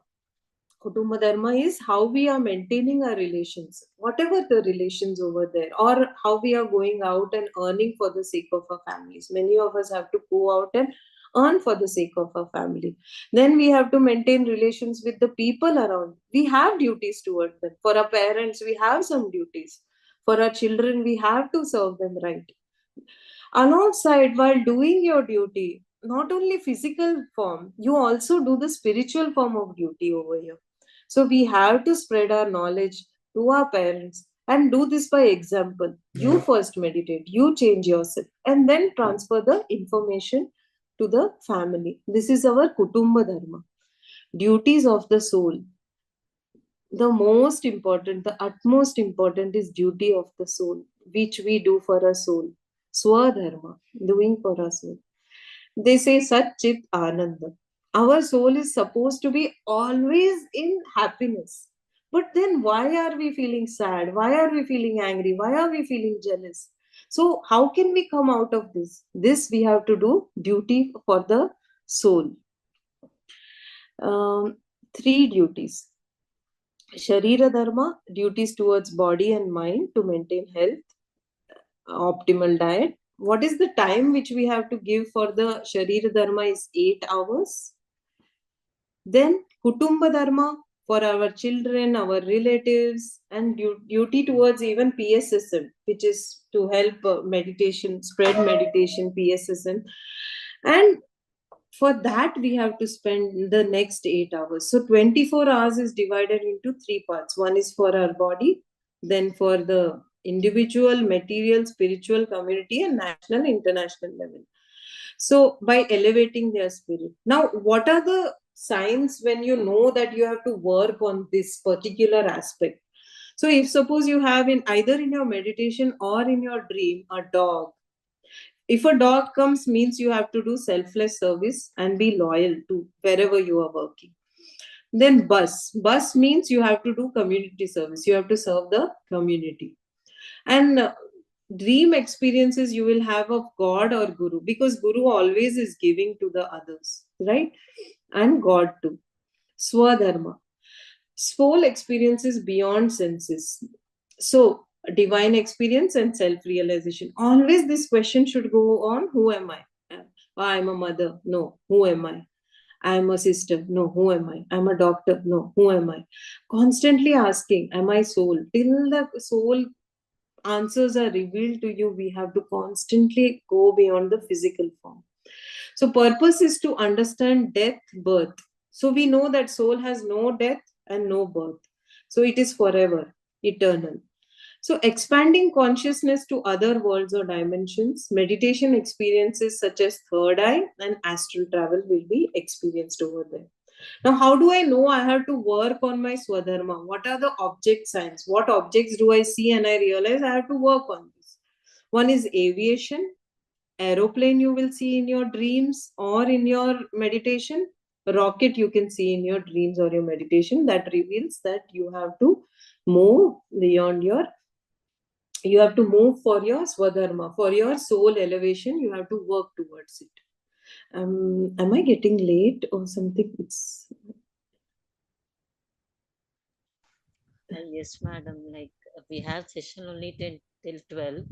Kutumba Dharma is how we are maintaining our relations, whatever the relations over there, or how we are going out and earning for the sake of our families. Many of us have to go out and earn for the sake of our family. Then we have to maintain relations with the people around. We have duties towards them. For our parents, we have some duties. For our children, we have to serve them right. Alongside, while doing your duty, not only physical form, you also do the spiritual form of duty over here. So we have to spread our knowledge to our parents and do this by example. You first meditate, you change yourself, and then transfer the information to the family. This is our Kutumba Dharma. Duties of the soul. The most important, the utmost important is duty of the soul, which we do for our soul. Swadharma, doing for our soul. They say Sat Chit Ananda. Our soul is supposed to be always in happiness. But then why are we feeling sad? Why are we feeling angry? Why are we feeling jealous? So how can we come out of this? This we have to do duty for the soul. Three duties. Sharira Dharma, duties towards body and mind to maintain health, optimal diet. What is the time which we have to give for the Sharira Dharma is 8 hours. Then Kutumba Dharma for our children, our relatives, and duty towards even PSSM, which is to help meditation, spread meditation, PSSM. And For that, we have to spend the next 8 hours. So 24 hours is divided into 3 parts. One is for our body, then for the individual, material, spiritual, community, and national, international level. So by elevating their spirit. Now, what are the signs when you know that you have to work on this particular aspect? So if suppose you have in either in your meditation or in your dream a dog, if a dog comes, means you have to do selfless service and be loyal to wherever you are working. Then bus means you have to do community service, you have to serve the community. And dream experiences you will have of god or guru, because guru always is giving to the others, right? And god too. Swadharma, soul experiences beyond senses. So, divine experience and self realization. Always this question should go on: who am I? I'm a mother. No, who am I? I'm a sister. No, who am I? I'm a doctor. No, who am I? Constantly asking, am I soul? Till the soul answers are revealed to you, we have to constantly go beyond the physical form. So, purpose is to understand death, birth. So, we know that soul has no death and no birth. So, it is forever, eternal. So, expanding consciousness to other worlds or dimensions, meditation experiences such as third eye and astral travel will be experienced over there. Now, how do I know I have to work on my swadharma? What are the object signs? What objects do I see and I realize I have to work on this? One is aviation, aeroplane you will see in your dreams or in your meditation. Rocket you can see in your dreams or your meditation. That reveals that you have to move beyond your, you have to move for your swadharma, for your soul elevation. You have to work towards it. Am I getting late or something? It's
Yes, madam. Like we have session only till 12.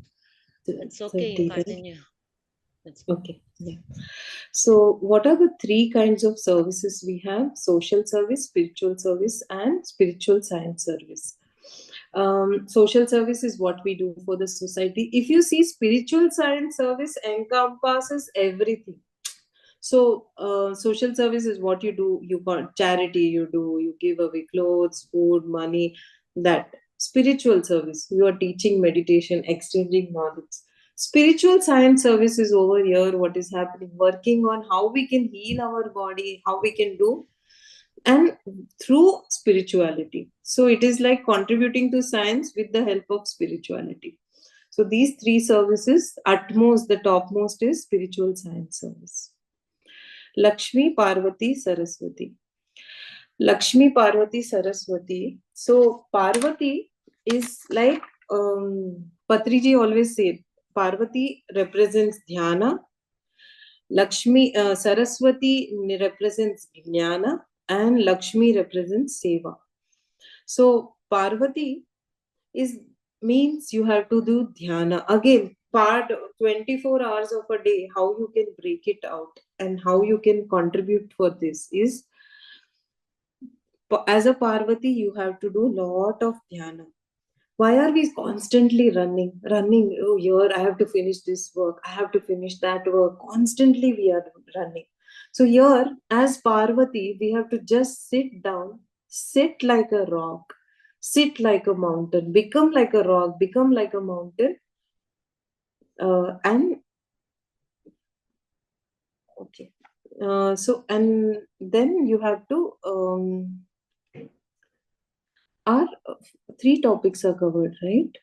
It's okay. You
30, right?
continue. It's
Okay, yeah. So, what are the three kinds of services we have? Social service, and spiritual science service. Social service is what we do for the society. If you see, spiritual science service encompasses everything. So, social service is what you do. You got charity, you do, you give away clothes, food, money. That spiritual service, you are teaching meditation, exchanging knowledge. Spiritual science service is over here. What is happening? Working on how we can heal our body, how we can do, and through spirituality. So, it is like contributing to science with the help of spirituality. So, these three services, utmost, the topmost is spiritual science service. Lakshmi, Parvati, Saraswati. Lakshmi, Parvati, Saraswati. So Parvati is like Patriji always said, Parvati represents dhyana, Saraswati represents jnana, and Lakshmi represents seva. So Parvati is means you have to do dhyana. Again, part 24 hours of a day, how you can break it out and how you can contribute for this is, as a Parvati, you have to do lot of dhyana. Why are we constantly running? Oh, here I have to finish this work, I have to finish that work. Constantly we are running. So here, as Parvati, we have to just sit down, sit like a rock, sit like a mountain, become like a rock, become like a mountain, and okay. So and then you have to our three topics are covered, right?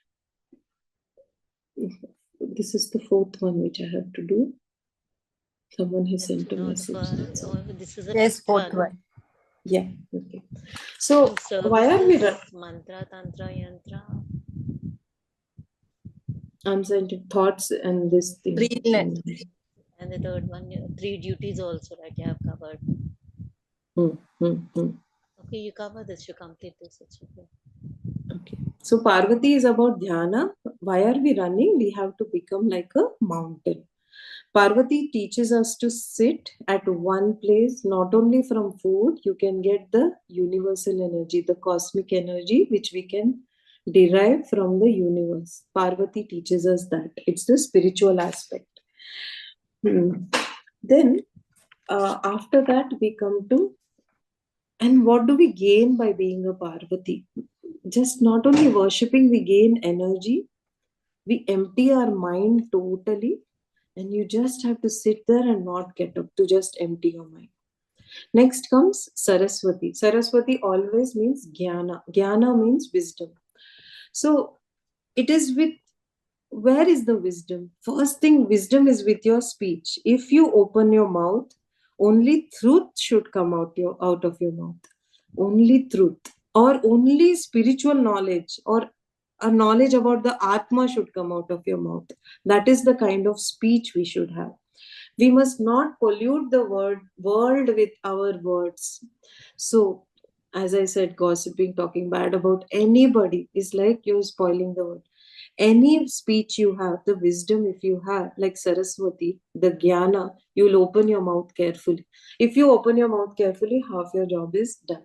This is the fourth one which I have to do. Someone has sent a
no,
message. That's all.
this is a
Yes,
fifth
fourth
one.
one.
Yeah. Okay. So why are we?
Services, mantra, tantra, yantra.
I'm sending thoughts and this thing.
Brilliant.
And the third one, three duties also, right? You have covered. Okay, you cover this. You complete this. It's okay.
Okay. So Parvati is about dhyana. Why are we running? We have to become like a mountain. Parvati teaches us to sit at one place, not only from food, you can get the universal energy, the cosmic energy, which we can derive from the universe. Parvati teaches us that. It's the spiritual aspect. Then after that, we come to, and what do we gain by being a Parvati? Just not only worshipping, we gain energy, we empty our mind totally, and you just have to sit there and not get up to just empty your mind. Next comes Saraswati. Saraswati always means Jnana. Jnana means wisdom. So it is with, where is the wisdom? First thing, wisdom is with your speech. If you open your mouth, only truth should come out of your mouth. Only truth, or only spiritual knowledge, or a knowledge about the Atma should come out of your mouth. That is the kind of speech we should have. We must not pollute the world with our words. So, as I said, gossiping, talking bad about anybody is like you're spoiling the world. Any speech you have, the wisdom if you have, like Saraswati, the Jnana, you'll open your mouth carefully. If you open your mouth carefully, half your job is done.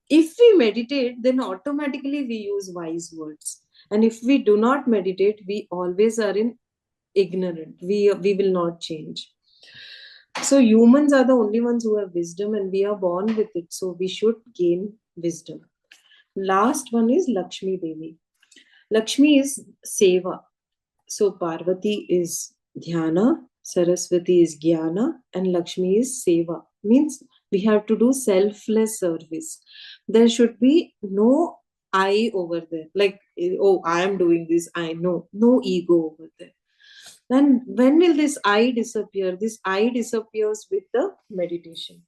If we meditate, then automatically we use wise words. And if we do not meditate, we always are in ignorant. We will not change. So humans are the only ones who have wisdom, and we are born with it. So we should gain wisdom. Last one is Lakshmi Devi. Lakshmi is Seva. So Parvati is Dhyana, Saraswati is Jnana, and Lakshmi is Seva. Means we have to do selfless service. There should be no I over there. Like, oh, I am doing this, I know. No ego over there. Then when will this I disappear? This I disappears with the meditation.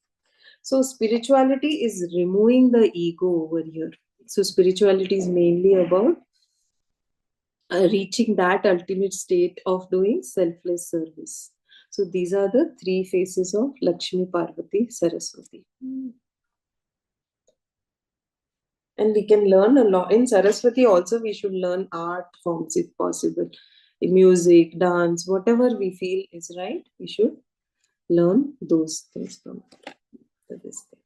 So spirituality is removing the ego over here. So spirituality is mainly about reaching that ultimate state of doing selfless service. So these are the three faces of Lakshmi, Parvati, Saraswati. And we can learn a lot. In Saraswati also, we should learn art forms if possible. Music, dance, whatever we feel is right, we should learn those things from this thing.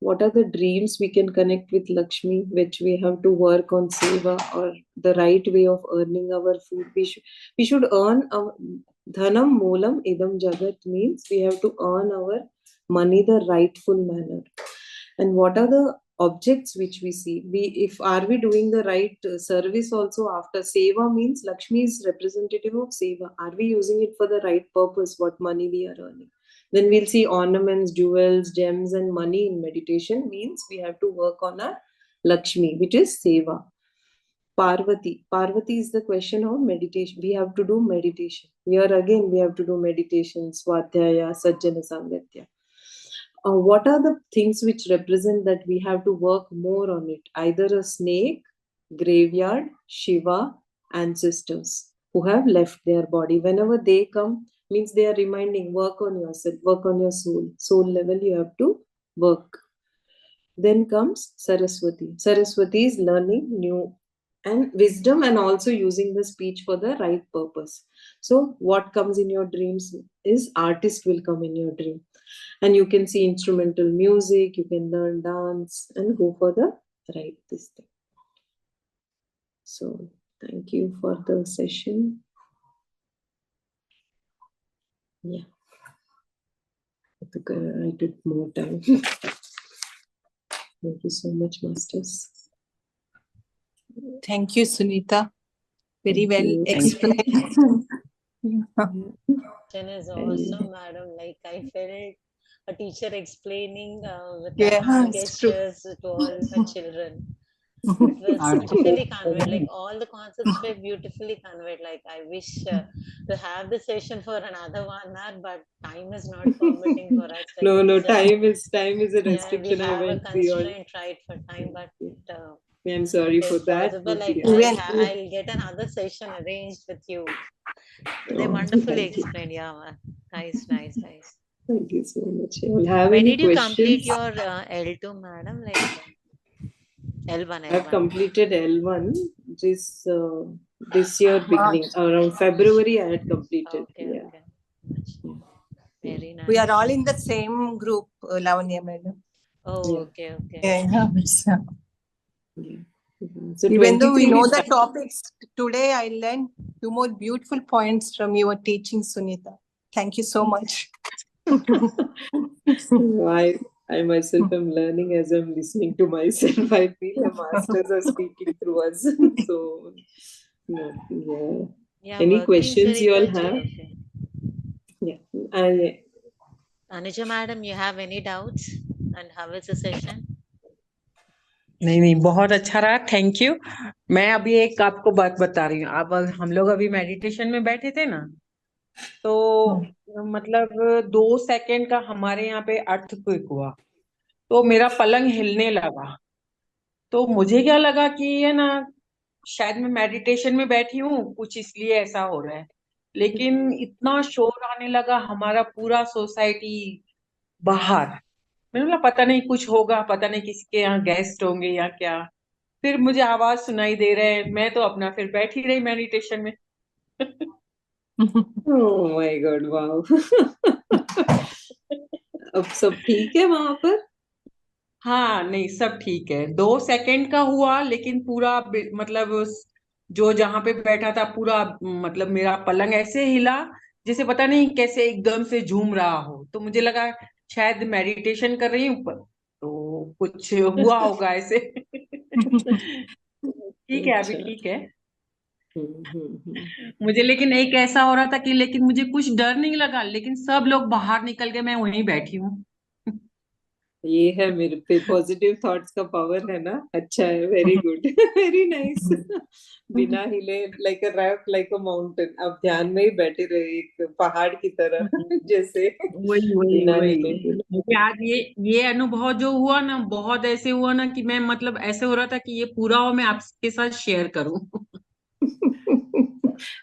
What are the dreams we can connect with Lakshmi, which we have to work on seva, or the right way of earning our food? We should earn our dhanam moolam idam jagat, means we have to earn our money the rightful manner. And what are the objects which we see? If are we doing the right service also after seva, means Lakshmi is representative of seva. Are we using it for the right purpose? What money we are earning? Then we'll see ornaments, jewels, gems, and money in meditation, means we have to work on our Lakshmi, which is seva. Parvati. Parvati is the question of meditation. We have to do meditation. Here again, we have to do meditation, swadhyaya, sajjana sangatya. What are the things which represent that we have to work more on it? Either a snake, graveyard, Shiva, ancestors who have left their body. Whenever they come, means they are reminding, work on yourself, work on your soul. Soul level, you have to work. Then comes Saraswati. Saraswati is learning new and wisdom, and also using the speech for the right purpose. So what comes in your dreams is artist will come in your dream. And you can see instrumental music, you can learn dance and go for the right this thing. So thank you for the session. Yeah. I took more time. Thank you so much, masters.
Thank you, Sunita. Very
Thank
well
you.
explained.
It is awesome, madam. Like I felt a teacher explaining with
Yeah,
hand
it's true.
gestures to all her children. It was beautifully conveyed. Like all the concepts were beautifully conveyed. Like I wish to have the session for another 1 hour, but time is not permitting for us. Like
No,
it's
time is a
yeah, we
restriction. I
have a
went beyond.
constraint right for time, but
I'm sorry for
if
that.
possible,
But
like
yeah.
I'll get another session arranged with you. They
Oh,
wonderfully
thank you.
explained. Yeah, man. Nice, nice, nice.
Thank you so much. You have
When
any
did you complete
questions?
your L2, madam? Like L1,
I've
L1.
completed L1 this year beginning, around February I had completed.
Okay,
Yeah.
okay. Very nice.
We are all in the same group, Lavanya madam.
Oh,
Yeah.
okay, okay.
Yeah.
Yeah. So
Even though we
23
know the topics, today I learned two more beautiful points from your teaching, Sunita. Thank you so much.
I myself am learning as I'm listening to myself. I feel the masters are speaking through us. So, yeah.
Yeah,
Any
working is
questions
very
you all
good.
have?
Okay.
Yeah. I,
Anuja madam, you have any doubts? And how is the session?
नहीं नहीं, बहुत अच्छा रहा, thank you. मैं अभी एक आपको बात बता रही हूँ। अब हम लोग अभी मेडिटेशन में बैठे थे ना, तो मतलब 2 सेकंड का हमारे यहाँ पे अर्थक्वेक हुआ, तो मेरा पलंग हिलने लगा। तो मुझे क्या लगा कि ये ना शायद मैं मेडिटेशन में बैठी हूँ, कुछ इसलिए ऐसा हो रहा है। लेकिन इतना शोर आने लगा, हमारा पूरा सोसाइटी बाहर। मैंने बोला पता नहीं कुछ होगा, पता नहीं किसके यहाँ गेस्ट होंगे या क्या। फिर मुझे आवाज सुनाई दे रहे हैं, मैं तो अपना फिर बैठी रही मेडिटेशन में।
oh my God, wow. अब सब ठीक है वहां पर?
हाँ नहीं, सब ठीक है। 2 सेकंड का हुआ, लेकिन पूरा मतलब जो जहां पे बैठा था पूरा, मतलब मेरा पलंग ऐसे हिला जैसे पता नहीं कैसे एकदम से झूम रहा हो। तो मुझे लगा शायद मेडिटेशन कर रही हूँ, तो कुछ हुआ होगा ऐसे। ठीक है, अभी
अच्छा।
ठीक है
हम्म।
मुझे। लेकिन एक ऐसा हो रहा था कि लेकिन मुझे कुछ डर नहीं लगा, लेकिन सब लोग बाहर निकल गए, मैं वहीं बैठी हूँ।
ये है मेरे पे पॉजिटिव थॉट्स का पावर है ना। अच्छा है, वेरी गुड, वेरी नाइस। बिना हिले, like a rock, like a mountain, अब ध्यान में ही बैठे रहे एक पहाड़ की तरह। जैसे
वही वही
बिना हिले
वही
डुले।
मुझे आज ये अनुभव जो हुआ ना, बहुत ऐसे हुआ ना कि मैं मतलब ऐसे हो रहा था कि ये पूरा हो मैं आपके साथ शेयर करूं।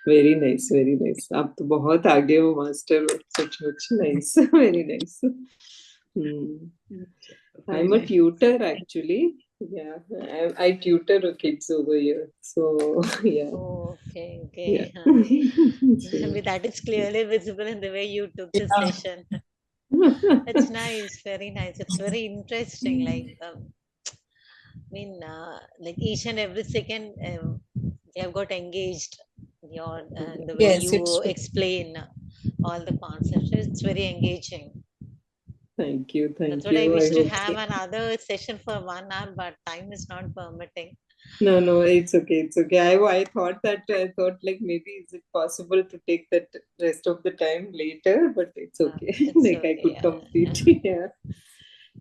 Very nice, very nice. आप तो बहुत आगे हो मास्टर, सचमुच नाइस, वेरी नाइस। आई
कोई
एम अ
नहीं।
Tutor actually. Yeah, I tutor kids over here. So, yeah.
Oh, okay,
Yeah.
okay.
So,
That is clearly visible in the way you took this
Yeah.
session. It's nice, very nice. It's very interesting. Like each and every second, they have got engaged. The way
Yes,
you
it's true.
explain all the concepts, it's very engaging.
thank you,
That's
thank
what I
you. I
wish to
hope
have
so.
another session for 1 hour, but time is not permitting.
No, it's okay, it's okay. I thought that, I thought like maybe is it possible to take that rest of the time later, but it's okay.
It's
Like I
okay.
could
Yeah.
complete. Yeah.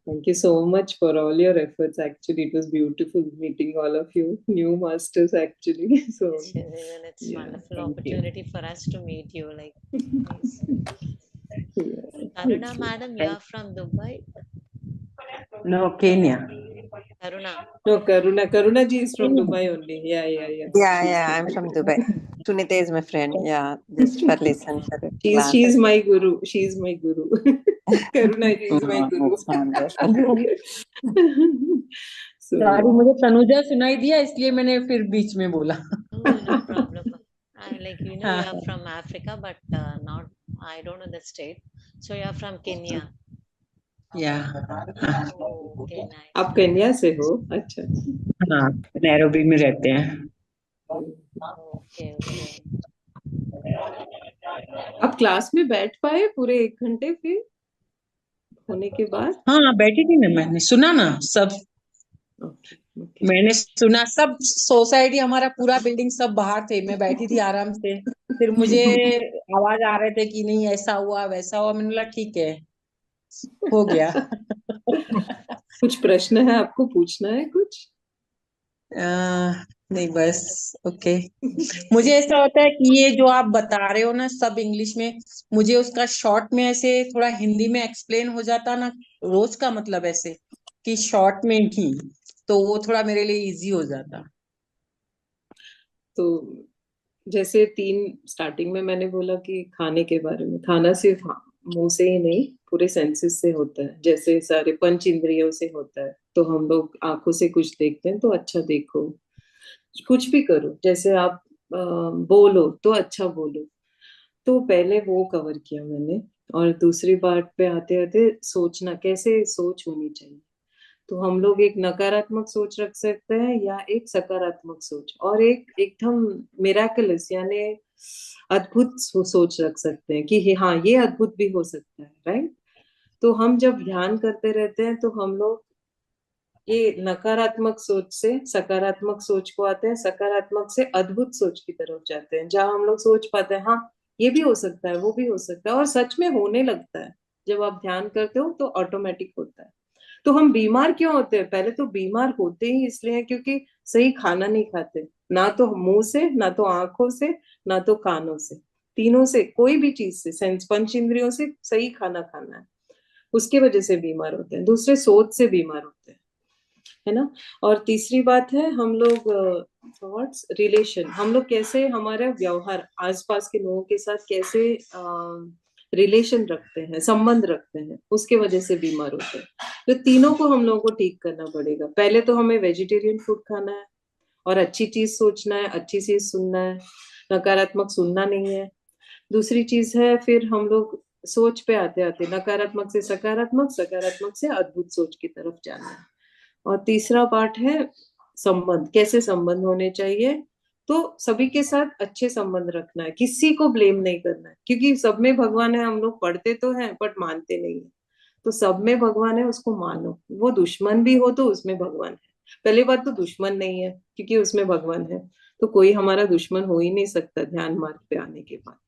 Thank you so much for all your efforts. Actually, it was beautiful meeting all of you, new masters actually. So,
Even it's
yeah,
wonderful
thank you.
opportunity for us to meet you. Like, nice.
Yeah,
Karuna,
okay.
madam, you are from Dubai.
No, Kenya.
Karuna.
No, Karuna ji is from Dubai only. Yeah.
Yeah, I'm from Dubai. Sunita is my friend. Yeah, just for listen for
She's
classes.
my guru. She's my guru. Karuna ji is my
No,
guru.
that's wonderful.
So,
sorry, मुझे तनुजा सुनाई दिया इसलिए मैंने फिर बीच में बोला।
Oh, no problem. I like you
हाँ,
are from Africa, but not I don't know the state. So you are from Kenya.
या
Oh, okay, nice,
आप
very
कन्या से
nice.
हो? अच्छा।
हाँ, नैरोबी में रहते हैं।
Okay.
आप क्लास में बैठ पाए पूरे 1 घंटे फिर होने के बाद?
हाँ, बैठी थी ना, मैंने सुना ना सब।
ओके।
मैंने सुना सब, सोसाइटी हमारा पूरा बिल्डिंग सब बाहर थे, मैं बैठी थी आराम से। फिर मुझे आवाज आ रहे थे कि नहीं ऐसा हुआ वैसा हुआ, मैंने बोला ठीक है, हो गया।
कुछ प्रश्न है आपको, पूछना है कुछ?
नहीं बस, ओके। मुझे ऐसा होता है कि ये जो आप बता रहे हो ना सब इंग्लिश में, मुझे उसका शॉर्ट में ऐसे थोड़ा हिंदी में एक्सप्लेन हो जाता ना, रोज का मतलब ऐसे कि शॉर्ट में ही, तो वो थोड़ा मेरे लिए इजी हो जाता।
तो जैसे 3 स्टार्टिंग में मैंने बोला कि खाने के बारे में, खाना सिर्फ मुंह से ही नहीं पूरे सेंसेस से होता है, जैसे सारे पंच इंद्रियों से होता है। तो हम लोग आंखों से कुछ देखते हैं तो अच्छा देखो, कुछ भी करो, जैसे आप बोलो तो अच्छा बोलो। तो पहले वो कवर किया मैंने। और दूसरी बात पे आते आते सोचना, कैसे सोच होनी चाहिए। तो हम लोग एक नकारात्मक सोच रख सकते हैं या एक सकारात्मक सोच, और एक एकदम मिराकलस यानी अद्भुत सोच रख सकते हैं कि हाँ ये अद्भुत भी हो सकता है, राइट। तो हम जब ध्यान करते रहते हैं तो हम लोग ये नकारात्मक सोच से सकारात्मक सोच को आते हैं, सकारात्मक से अद्भुत सोच की तरफ जाते हैं, जहां हम लोग सोच पाते हैं हाँ ये भी हो सकता है, वो भी हो सकता है, और सच में होने लगता है। जब आप ध्यान करते हो तो ऑटोमेटिक होता है। तो हम बीमार क्यों होते हैं? पहले तो बीमार होते ही इसलिए हैं क्योंकि सही खाना नहीं खाते, ना तो मुंह से, ना तो आंखों से, ना तो कानों से, तीनों से, कोई भी चीज से, सेंस पंच इंद्रियों से सही खाना खाना है, उसके वजह से बीमार होते हैं। दूसरे सोच से बीमार होते हैं, है ना। और तीसरी बात है हम लोग थॉट्स रिलेशन, हम लोग कैसे हमारा व्यवहार आसपास के लोगों के साथ कैसे रिलेशन रखते हैं, संबंध रखते हैं, उसके वजह से बीमार होते हैं। तो तीनों को हम लोगों को ठीक करना पड़ेगा। पहले तो हमें वेजिटेरियन फूड खाना है, और अच्छी चीज सोचना है, अच्छी चीज सुनना है, नकारात्मक सुनना नहीं है। दूसरी चीज है फिर हम लोग सोच पे आते आते नकारात्मक से सकारात्मक, सकारात्मक से अद्भुत सोच की तरफ जाना है। और तीसरा पार्ट है संबंध, कैसे संबंध होने चाहिए। तो सभी के साथ अच्छे संबंध रखना है, किसी को ब्लेम नहीं करना है, क्योंकि सब में भगवान है। हम लोग पढ़ते तो हैं बट मानते नहीं है। तो सब में भगवान है, उसको मानो। वो दुश्मन भी हो तो उसमें भगवान है। पहली बात तो दुश्मन नहीं है क्योंकि उसमें भगवान है। तो कोई हमारा दुश्मन हो ही नहीं सकता ध्यान मार्ग पे आने के बाद।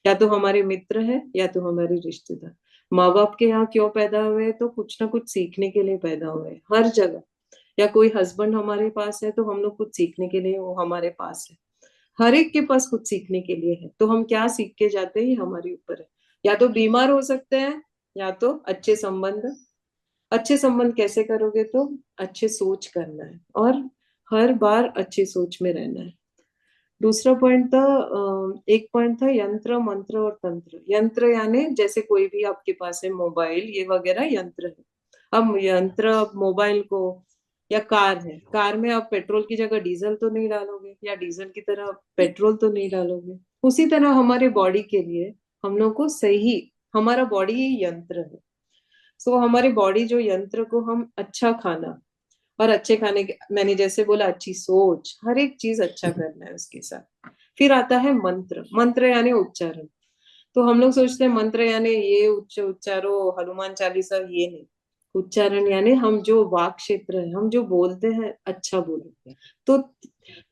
या तो हमारे मित्र है या तो हमारे रिश्तेदार। माँ बाप के यहाँ क्यों पैदा हुए? तो कुछ ना कुछ सीखने के लिए पैदा हुए, हर जगह। या कोई हस्बैंड हमारे पास है तो हम लोग कुछ सीखने के लिए वो हमारे पास है। हर एक के पास कुछ सीखने के लिए है। तो हम क्या सीख के जाते हैं ये हमारे ऊपर है। या तो बीमार हो सकते हैं या तो अच्छे संबंध। अच्छे संबंध कैसे करोगे? तो अच्छे सोच करना है और हर बार अच्छी सोच में रहना है। दूसरा पॉइंट था एक पॉइंट था यंत्र मंत्र और तंत्र। यंत्र यानी जैसे कोई भी आपके पास है मोबाइल ये वगैरह यंत्र है। अब यंत्र मोबाइल को, या कार है, कार में आप पेट्रोल की जगह डीजल तो नहीं डालोगे, या डीजल की तरह पेट्रोल तो नहीं डालोगे। उसी तरह हमारे बॉडी के लिए हम लोग को सही, हमारा बॉडी ही यंत्र है। सो हमारे बॉडी जो यंत्र को हम अच्छा खाना, और अच्छे खाने के मैंने जैसे बोला अच्छी सोच, हर एक चीज अच्छा करना है उसके साथ। फिर आता है मंत्र। मंत्र यानी उच्चारण। तो हम लोग सोचते हैं मंत्र यानी ये उच्चारो हनुमान चालीसा, ये नहीं। उच्चारण यानी हम जो वाक क्षेत्र है, हम जो बोलते हैं अच्छा बोले। तो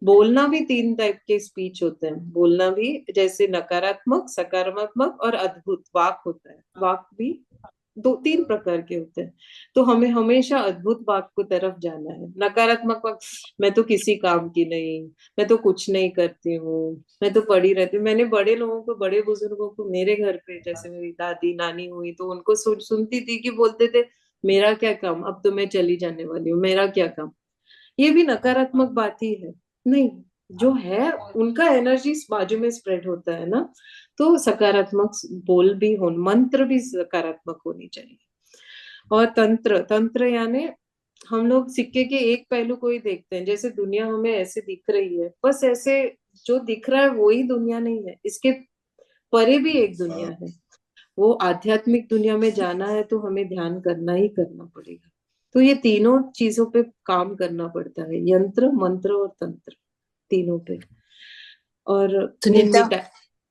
बोलना भी तीन टाइप के स्पीच होते हैं। बोलना भी जैसे नकारात्मक, सकारात्मक और अद्भुत वाक होता है। वाक भी दो तीन प्रकार के होते हैं। तो हमें हमेशा अद्भुत वाक को तरफ जाना है। नकारात्मक वाक, मैं तो किसी काम की नहीं, मैं तो कुछ नहीं करती हूँ, मैं तो पड़ी रहती हूँ। मैंने बड़े लोगों को, बड़े बुजुर्गों को मेरे घर पे, जैसे मेरी दादी नानी हुई, तो उनको सुनती थी कि बोलते थे मेरा क्या काम, अब तो मैं चली जाने वाली हूँ, मेरा क्या काम। ये भी नकारात्मक बात ही है। नहीं, जो है उनका एनर्जी बाजू में स्प्रेड होता है ना। तो सकारात्मक बोल भी हो, मंत्र भी सकारात्मक होनी चाहिए। और तंत्र, तंत्र यानी हम लोग सिक्के के एक पहलू को ही देखते हैं। जैसे दुनिया हमें ऐसे दिख रही है, बस ऐसे जो दिख रहा है वो ही दुनिया नहीं है, इसके परे भी एक दुनिया है। वो आध्यात्मिक दुनिया में जाना है तो हमें ध्यान करना ही करना पड़ेगा। तो ये तीनों चीजों पे काम करना पड़ता है, यंत्र मंत्र और तंत्र, तीनों पे। और इन
Sunita,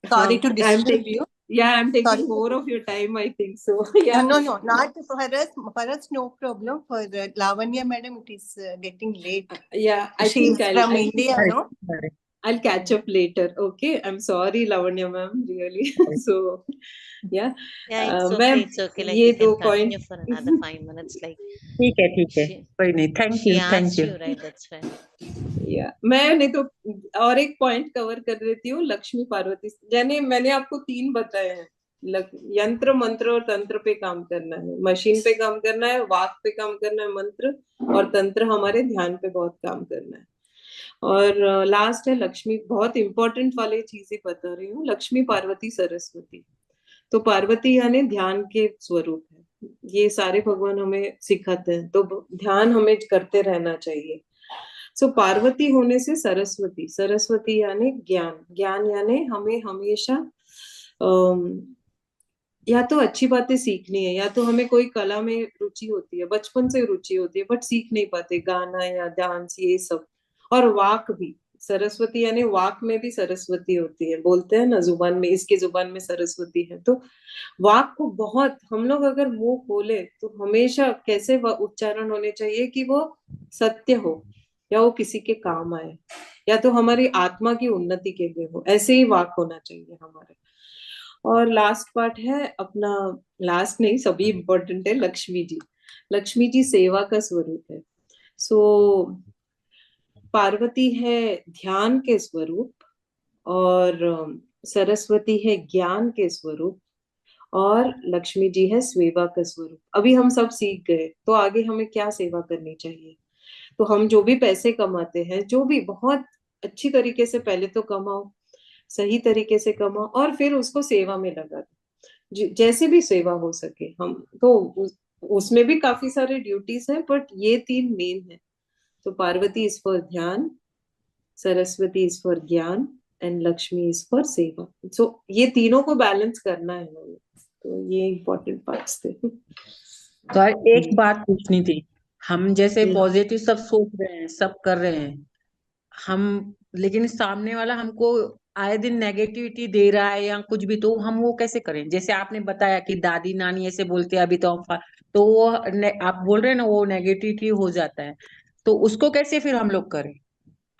sorry
हाँ,
to
I am
disturb you.
I am
Sorry.
Taking more of your time, I think so.
No,
या
no, no, not for us. For us, no problem. For Lavanya madam, it is getting late.
या आई
She
think
is from
I
India, no?
I'll catch up later. Okay. I'm sorry, Lavanya ma'am, really. So, yeah.
Yeah, it's okay.
मैं
It's okay. Like
ये
you can
दो
continue
point
for another 5 minutes. Like
ठीक है,
she
कोई नहीं, thank
she
you, thank
asked
you.
you, right? That's why.
या मैं नहीं तो और एक पॉइंट कवर कर देती हूँ, लक्ष्मी पार्वती। यानी मैंने आपको तीन बताए हैं। यंत्र मंत्र और तंत्र पे काम करना है, मशीन पे काम करना है, वाक पे काम करना है, मंत्र और तंत्र हमारे ध्यान पे बहुत काम करना है। और लास्ट है लक्ष्मी, बहुत इंपॉर्टेंट वाली चीजें बता रही हूँ, लक्ष्मी पार्वती सरस्वती। तो पार्वती यानी ध्यान के स्वरूप है। ये सारे भगवान हमें सिखाते हैं, तो ध्यान हमें करते रहना चाहिए। सो पार्वती होने से सरस्वती, सरस्वती यानी ज्ञान, ज्ञान यानी हमें हमेशा या तो अच्छी बातें सीखनी है, या तो हमें कोई कला में रुचि होती है, बचपन से रुचि होती है, बट सीख नहीं पाते, गाना या डांस ये सब। और वाक भी, सरस्वती यानी वाक में भी सरस्वती होती है, बोलते हैं ना जुबान में, इसकी जुबान में सरस्वती है। तो वाक को बहुत, हम लोग अगर मुंह खोले तो हमेशा कैसे उच्चारण होने चाहिए कि वो सत्य हो, या वो किसी के काम आए, या तो हमारी आत्मा की उन्नति के लिए हो, ऐसे ही वाक होना चाहिए हमारे। और लास्ट पार्ट है अपना, लास्ट नहीं, सभी इंपॉर्टेंट है, लक्ष्मी जी। लक्ष्मी जी सेवा का स्वरूप है। सो पार्वती है ध्यान के स्वरूप, और सरस्वती है ज्ञान के स्वरूप, और लक्ष्मी जी है सेवा का स्वरूप। अभी हम सब सीख गए, तो आगे हमें क्या सेवा करनी चाहिए? तो हम जो भी पैसे कमाते हैं, जो भी, बहुत अच्छी तरीके से पहले तो कमाओ, सही तरीके से कमाओ, और फिर उसको सेवा में लगा दो, जैसे भी सेवा हो सके। हम तो उसमें भी काफी सारे ड्यूटीज हैं, बट ये तीन मेन है। तो पार्वती इज फॉर ध्यान, सरस्वती इज फॉर ज्ञान, एंड लक्ष्मी इज फॉर सेवा। सो ये तीनों को बैलेंस करना है हमें। तो ये इम्पोर्टेंट पार्ट्स थे।
तो एक बात पूछनी थी। हम जैसे
हम्म।
पॉजिटिव सब सोच रहे हैं, सब कर रहे हैं हम, लेकिन सामने वाला हमको आए दिन नेगेटिविटी दे रहा है या कुछ भी, तो हम वो कैसे करें? जैसे आपने बताया कि दादी नानी ऐसे बोलते हैं अभी तो तो वो आप बोल रहे हैं ना, वो नेगेटिविटी हो जाता है, तो उसको कैसे फिर हम लोग करें?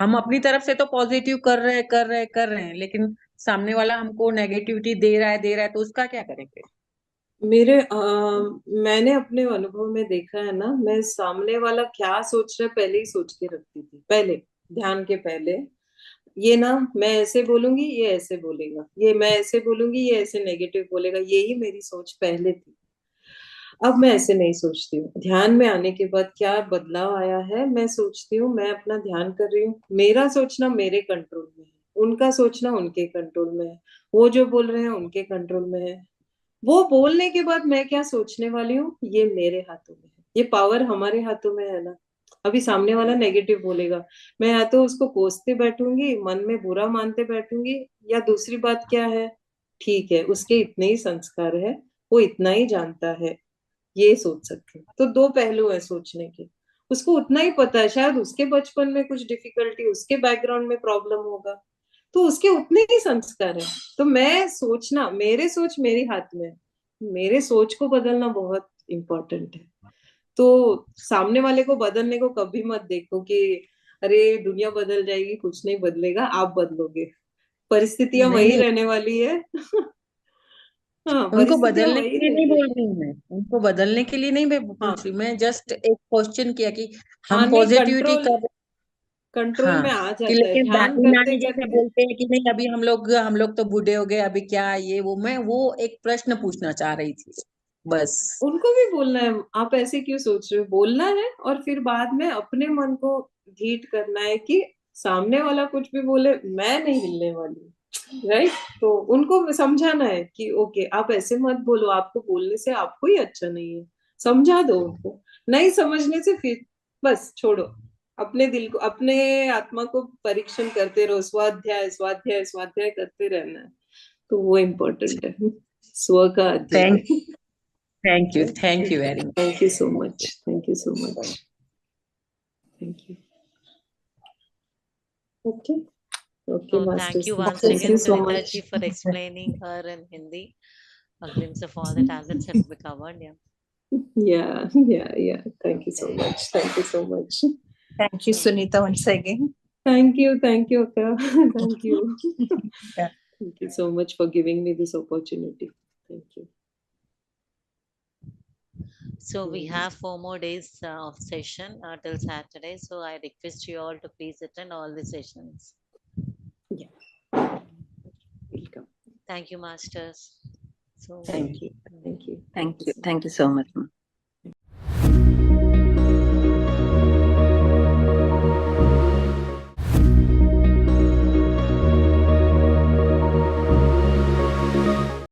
हम अपनी तरफ से तो पॉजिटिव कर रहे हैं, लेकिन सामने वाला हमको नेगेटिविटी दे रहा है, तो उसका क्या करें फिर?
मैंने अपने अनुभव में देखा है ना, मैं सामने वाला क्या सोच रहा है पहले ही सोच के रखती थी, पहले, ध्यान के पहले। ये ना, मैं ऐसे बोलूंगी ये ऐसे बोलेगा, ये मैं ऐसे बोलूंगी ये ऐसे नेगेटिव बोलेगा, यही मेरी सोच पहले थी। अब मैं ऐसे नहीं सोचती हूँ। ध्यान में आने के बाद क्या बदलाव आया है, मैं सोचती हूँ मैं अपना ध्यान कर रही हूँ, मेरा सोचना मेरे कंट्रोल में है, उनका सोचना उनके कंट्रोल में है, वो जो बोल रहे हैं उनके कंट्रोल में है, वो बोलने के बाद मैं क्या सोचने वाली हूँ ये मेरे हाथों में है। ये पावर हमारे हाथों में है ना। अभी सामने वाला नेगेटिव बोलेगा, मैं या तो उसको कोसते बैठूंगी, मन में बुरा मानते बैठूंगी, या दूसरी बात क्या है, ठीक है उसके इतने ही संस्कार है, वो इतना ही जानता है, ये सोच सकते हैं। तो दो पहलू है सोचने के। उसको उतना ही पता है, शायद उसके बचपन में कुछ डिफिकल्टी, उसके बैकग्राउंड में प्रॉब्लम होगा, तो उसके उतने ही संस्कार है। तो मैं सोचना, मेरे सोच मेरे हाथ में है, मेरे सोच को बदलना बहुत इंपॉर्टेंट है। तो सामने वाले को बदलने को कभी मत देखो कि अरे दुनिया बदल जाएगी, कुछ नहीं बदलेगा, आप बदलोगे, परिस्थितियां
नहीं
वही
नहीं,
रहने वाली है। हाँ,
उनको
परिस्थितियां
बदलने के
वही
लिए नहीं
रहेगी।
बोल रही हूँ मैं, उनको बदलने के लिए नहीं मैं पूछ
हाँ
रही, मैं जस्ट एक क्वेश्चन किया कि
हाँ,
हम
नहीं,
पॉजिटिविटी
कंट्रोल,
कर,
कंट्रोल
हाँ,
में आ
कि
जाता है
लेकिन
ध्यान
दादी
करते
नानी जैसे
करते।
बोलते हैं कि नहीं अभी हम लोग तो बूढ़े हो गए, अभी क्या ये वो, मैं वो एक प्रश्न पूछना चाह रही थी बस।
उनको भी बोलना है, आप ऐसे क्यों सोच रहे हो, बोलना है, और फिर बाद में अपने मन को धीट करना है कि सामने वाला कुछ भी बोले मैं नहीं हिलने वाली, राइट। तो उनको समझाना है कि ओके आप ऐसे मत बोलो, आपको बोलने से आपको ही अच्छा नहीं है, समझा दो उनको। नहीं समझने से फिर बस छोड़ो, अपने दिल को, अपने आत्मा को परीक्षण करते रहो, स्वाध्याय स्वाध्याय स्वाध्याय करते रहना है। तो वो इम्पोर्टेंट है, स्व का
थैंक
अध्याय।
Thank you very much.
Thank you so much. Thank you so much. Thank you. Okay. Okay,
So thank
Masters.
you once
Thank
again,
you so
Sunita ji,
much.
for explaining her in Hindi. A glimpse of all the tablets have been covered. Yeah.
Yeah, yeah, yeah. Thank you so
Okay.
much. Thank you so much.
Thank you, Sunita, once again.
Thank you, Akka. Thank you.
Yeah.
Thank you so much for giving me this opportunity. Thank you.
So we have 4 more days of session till Saturday. So I request you all to please attend all the sessions.
Yeah, welcome.
Thank you, masters. So
thank you.
Thank you.
Thank you. Thank you so much.